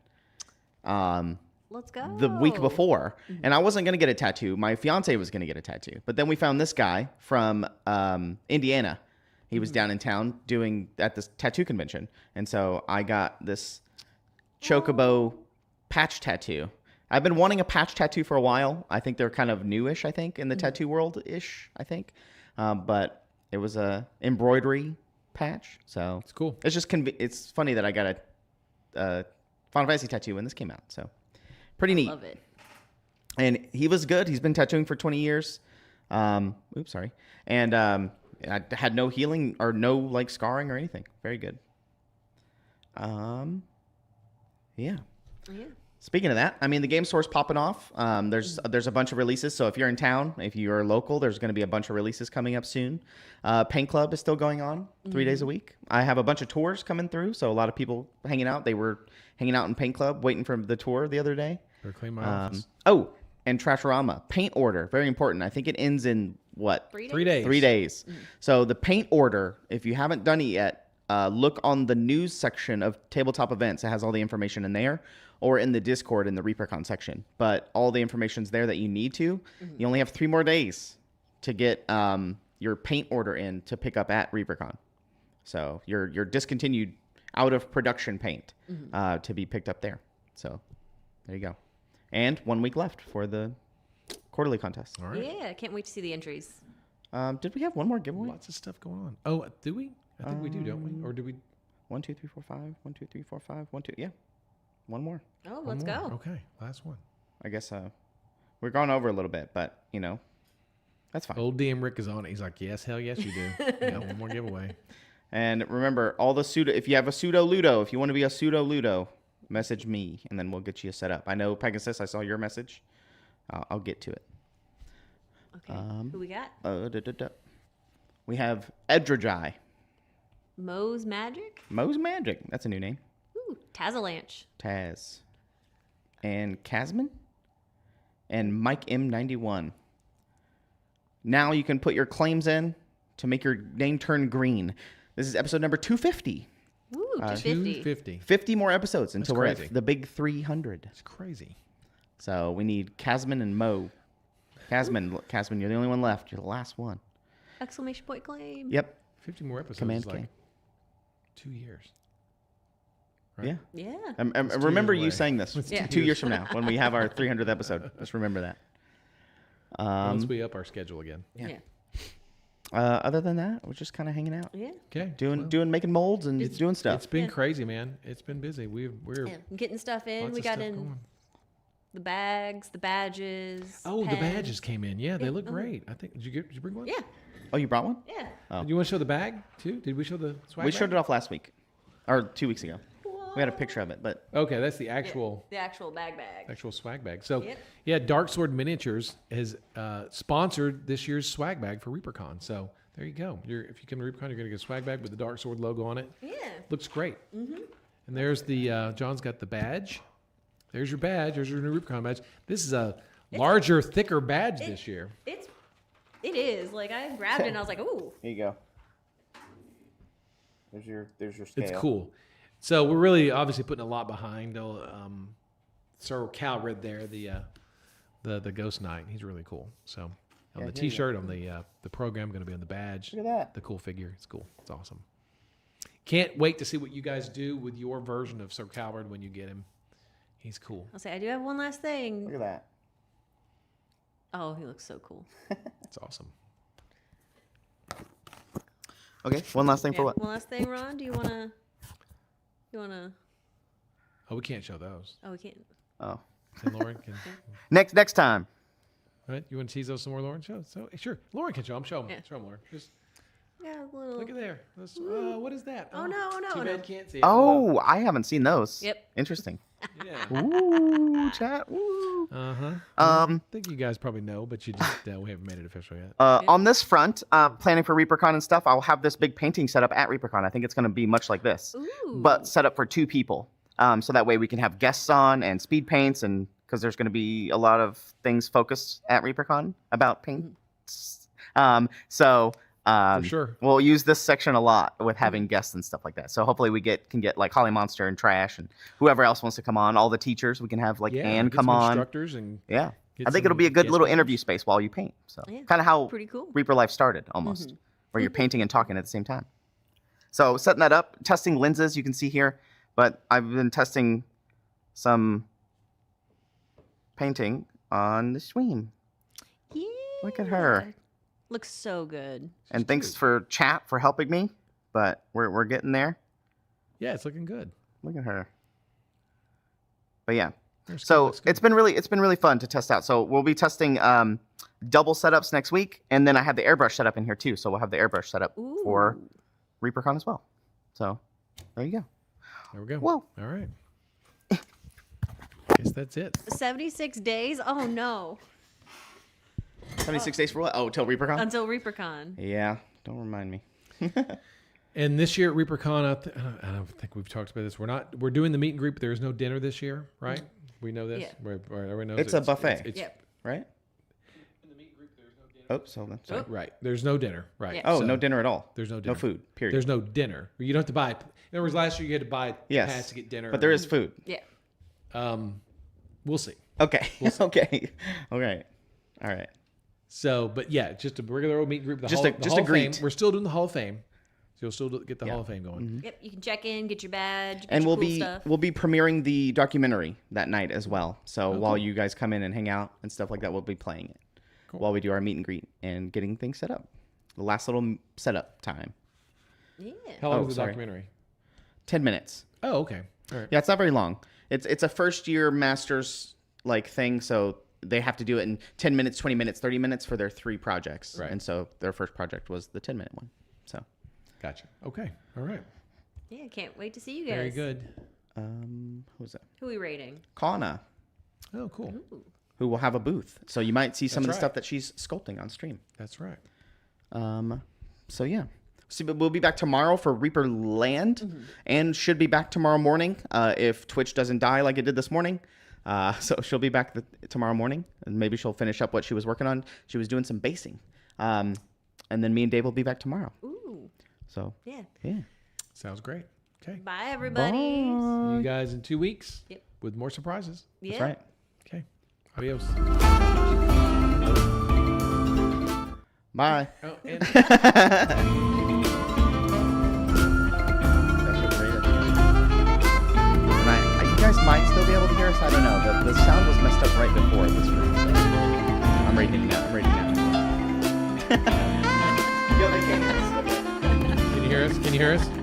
Let's go. the week before, and I wasn't gonna get a tattoo. My fiance was gonna get a tattoo, but then we found this guy from Indiana. He was down in town doing at this tattoo convention, and so I got this chocobo patch tattoo. I've been wanting a patch tattoo for a while. I think they're kind of newish, I think, in the tattoo world-ish, I think. But it was a embroidery patch, so It's cool. it's just it's funny that I got a Final Fantasy tattoo when this came out, so pretty neat. Love it. And he was good. He's been tattooing for 20 years. And I had no healing or no like scarring or anything. Very good. Yeah. Yeah. Speaking of that, I mean, the game store's popping off. There's a bunch of releases. So if you're in town, if you're local, there's going to be a bunch of releases coming up soon. Paint Club is still going on 3 days a week. I have a bunch of tours coming through. So a lot of people hanging out. They were hanging out in Paint Club waiting for the tour the other day. Better clean my office. Oh, and Trashorama. Paint order. Very important. I think it ends in what? 3 days? 3 days. 3 days. So the paint order, if you haven't done it yet, look on the news section of Tabletop Events. It has all the information in there, or in the Discord in the ReaperCon section. But all the information's there that you need to. You only have 3 more days to get your paint order in to pick up at ReaperCon. So your discontinued, out of production paint to be picked up there. So there you go. And 1 week left for the quarterly contest. All right. Yeah, can't wait to see the entries. Did we have one more giveaway? Lots of stuff going on. Oh, do we? I think we do, don't we? Or do we? 1, 2, 3, 4, 5. 1, 2, 3, 4, 5. 1, 2. Yeah, one more. Oh, One let's more. go. Okay, last one. I guess we're going over a little bit, but that's fine. Old DM Rick is on it. He's like, yes, hell yes, you do. Yeah, one more giveaway. And remember, all the pseudo. If you have a pseudo Ludo, if you want to be a pseudo Ludo, message me, and then we'll get you set up. I know Pegasus. I saw your message. I'll get to it. Okay. Who we got? We have Edragi. Moe's Magic. Moe's Magic. That's a new name. Ooh, Tazalanche. Taz. And Casman. And Mike M91. Now you can put your claims in to make your name turn green. This is episode number 250. Ooh, 250. 250. 50 more episodes until we're crazy. at the big 300. It's crazy. So we need Casman and Moe. Casman, you're the only one left. You're the last one. Exclamation point claim. Yep. 50 more episodes Command is like K. 2 years. Yeah. Yeah. I remember you away. saying this Yeah. 2 years from now when we have our 300th episode. Just remember that. Once we up our schedule again. Yeah. Other than that, we're just kind of hanging out, Yeah. Okay. making molds and doing stuff. It's been Yeah. crazy, man. It's been busy. We're Yeah. Getting stuff in. lots We of got stuff in going. the bags, the badges. Oh, the pens. badges came in. Yeah, they look uh-huh. great. I think. Did you bring one? Yeah. Oh, you brought one? Yeah. Oh. Do you want to show the bag too? Did we show the swag? We bag? showed it off last week, or 2 weeks ago. We had a picture of it, but Okay, that's the Yeah. actual The actual bag. swag bag. So, Yep. yeah, Dark Sword Miniatures has sponsored this year's swag bag for ReaperCon. So there you go. If you come to ReaperCon, you're gonna get a swag bag with the Dark Sword logo on it. Yeah. Looks great. Mm-hmm. And there's the John's got the badge. There's your badge. There's your new ReaperCon badge. This is a larger, thicker badge this year. It is. Like I grabbed it and I was like, ooh. here you go. There's your scale. It's cool. So we're really obviously putting a lot behind. Sir Cal read there the Ghost Knight. He's really cool. So on the here you T-shirt, on the program, going to be on the badge. Look at that. The cool figure. It's cool. It's awesome. Can't wait to see what you guys do with your version of Sir Calvard when you get him. He's cool. I'll say I do have one last thing. Look at that. Oh, he looks so cool. It's awesome. Okay, one last thing for what? One last thing, Ron. Do you wanna? Oh, we can't show those. Oh, we can't. Oh, Can Lauren? Can, next time. right? You want to tease those some more, Lauren? Sure. Lauren can show them. Show them. Yeah. Show them, Lauren. Just Yeah, a little. look at there. What is that? Oh, no, Too no. bad can't see it. Oh, I haven't seen those. Yep. Interesting. Yeah. Ooh, chat. Ooh. I think you guys probably know, but you just we haven't made it official yet. On this front, planning for ReaperCon and stuff, I'll have this big painting set up at ReaperCon. I think it's going to be much like this, Ooh. but set up for 2 people. So that way we can have guests on and speed paints, and because there's going to be a lot of things focused at ReaperCon about paints. For sure. We'll use this section a lot with having guests and stuff like that. So hopefully we can get like Holly Monster and Trash and whoever else wants to come on. All the teachers, we can have like Ann get come some on. Instructors and Yeah. get I think some it'll be a good guest little speakers. interview space while you paint. So Yeah, kind of how pretty cool. ReaperLive started almost, where you're painting and talking at the same time. So setting that up, testing lenses, you can see here, but I've been testing some painting on the stream. Yeah. Look at her. Looks so good. And thanks for chat for helping me, but we're getting there. Yeah, it's looking good. Look at her. But yeah. Looks So good. it's been really fun to test out. So we'll be testing double setups next week, and then I have the airbrush setup in here too. So we'll have the airbrush setup for Ooh. ReaperCon as well. So there you go. There we go. Whoa. All right. Guess that's it. 76 days? Oh no. 76 days for what? Oh, till ReaperCon? Until ReaperCon. Yeah, don't remind me. And this year at ReaperCon, I don't think we've talked about this. We're doing the meet and greet, but there is no dinner this year, right? We know this. Yeah. Everyone knows It's a buffet. Yep. Right? In the meet and greet, there's no dinner. Oops, hold on. Sorry. Right. There's no dinner. Right. Yeah. Oh, So no dinner at all. There's no dinner. No food, period. There's no dinner. You don't have to buy. In other words, last year you had to buy Yes. pass to get dinner. But there is food. Yeah. We'll see. Okay. Okay. All right. All right. So, but yeah, just a regular old meet and greet. The Just Hall, a- the just Hall a of Fame. greet. We're still doing the Hall of Fame. So you'll still get the Yeah. Hall of Fame going. Yep. You can check in, get your badge, get And your we'll cool stuff. be premiering the documentary that night as well. So Oh, while cool. you guys come in and hang out and stuff like that, we'll be playing it Cool. while we do our meet and greet and getting things set up. The last little setup time. Yeah. How long Oh, is the sorry. documentary? 10 minutes. Oh, okay. All right. Yeah, it's not very long. It's a first year master's like thing, so they have to do it in 10 minutes, 20 minutes, 30 minutes for their 3 projects. Right. And so their first project was the 10-minute one. So Gotcha. Okay. All right. Yeah. Can't wait to see you guys. Very good. who's that? Who are we rating? Kana, Oh, cool. Ooh. who will have a booth. So you might see some of That's the right. stuff that she's sculpting on stream. That's right. So yeah. So we'll be back tomorrow for Reaper Land, and should be back tomorrow morning if Twitch doesn't die like it did this morning. So she'll be back tomorrow morning, and maybe she'll finish up what she was working on. She was doing some basing, and then me and Dave will be back tomorrow. Ooh. So Yeah. Sounds great. Okay. Bye, everybody. See you guys in 2 weeks Yep. with more surprises. Yeah. That's right. Okay. Adios. Bye. Oh, and You guys might still be able to hear us. I don't know. The sound was messed up right before this room. So I'm rating it now. Yo, they can't hear us. can you hear us? Can you hear us?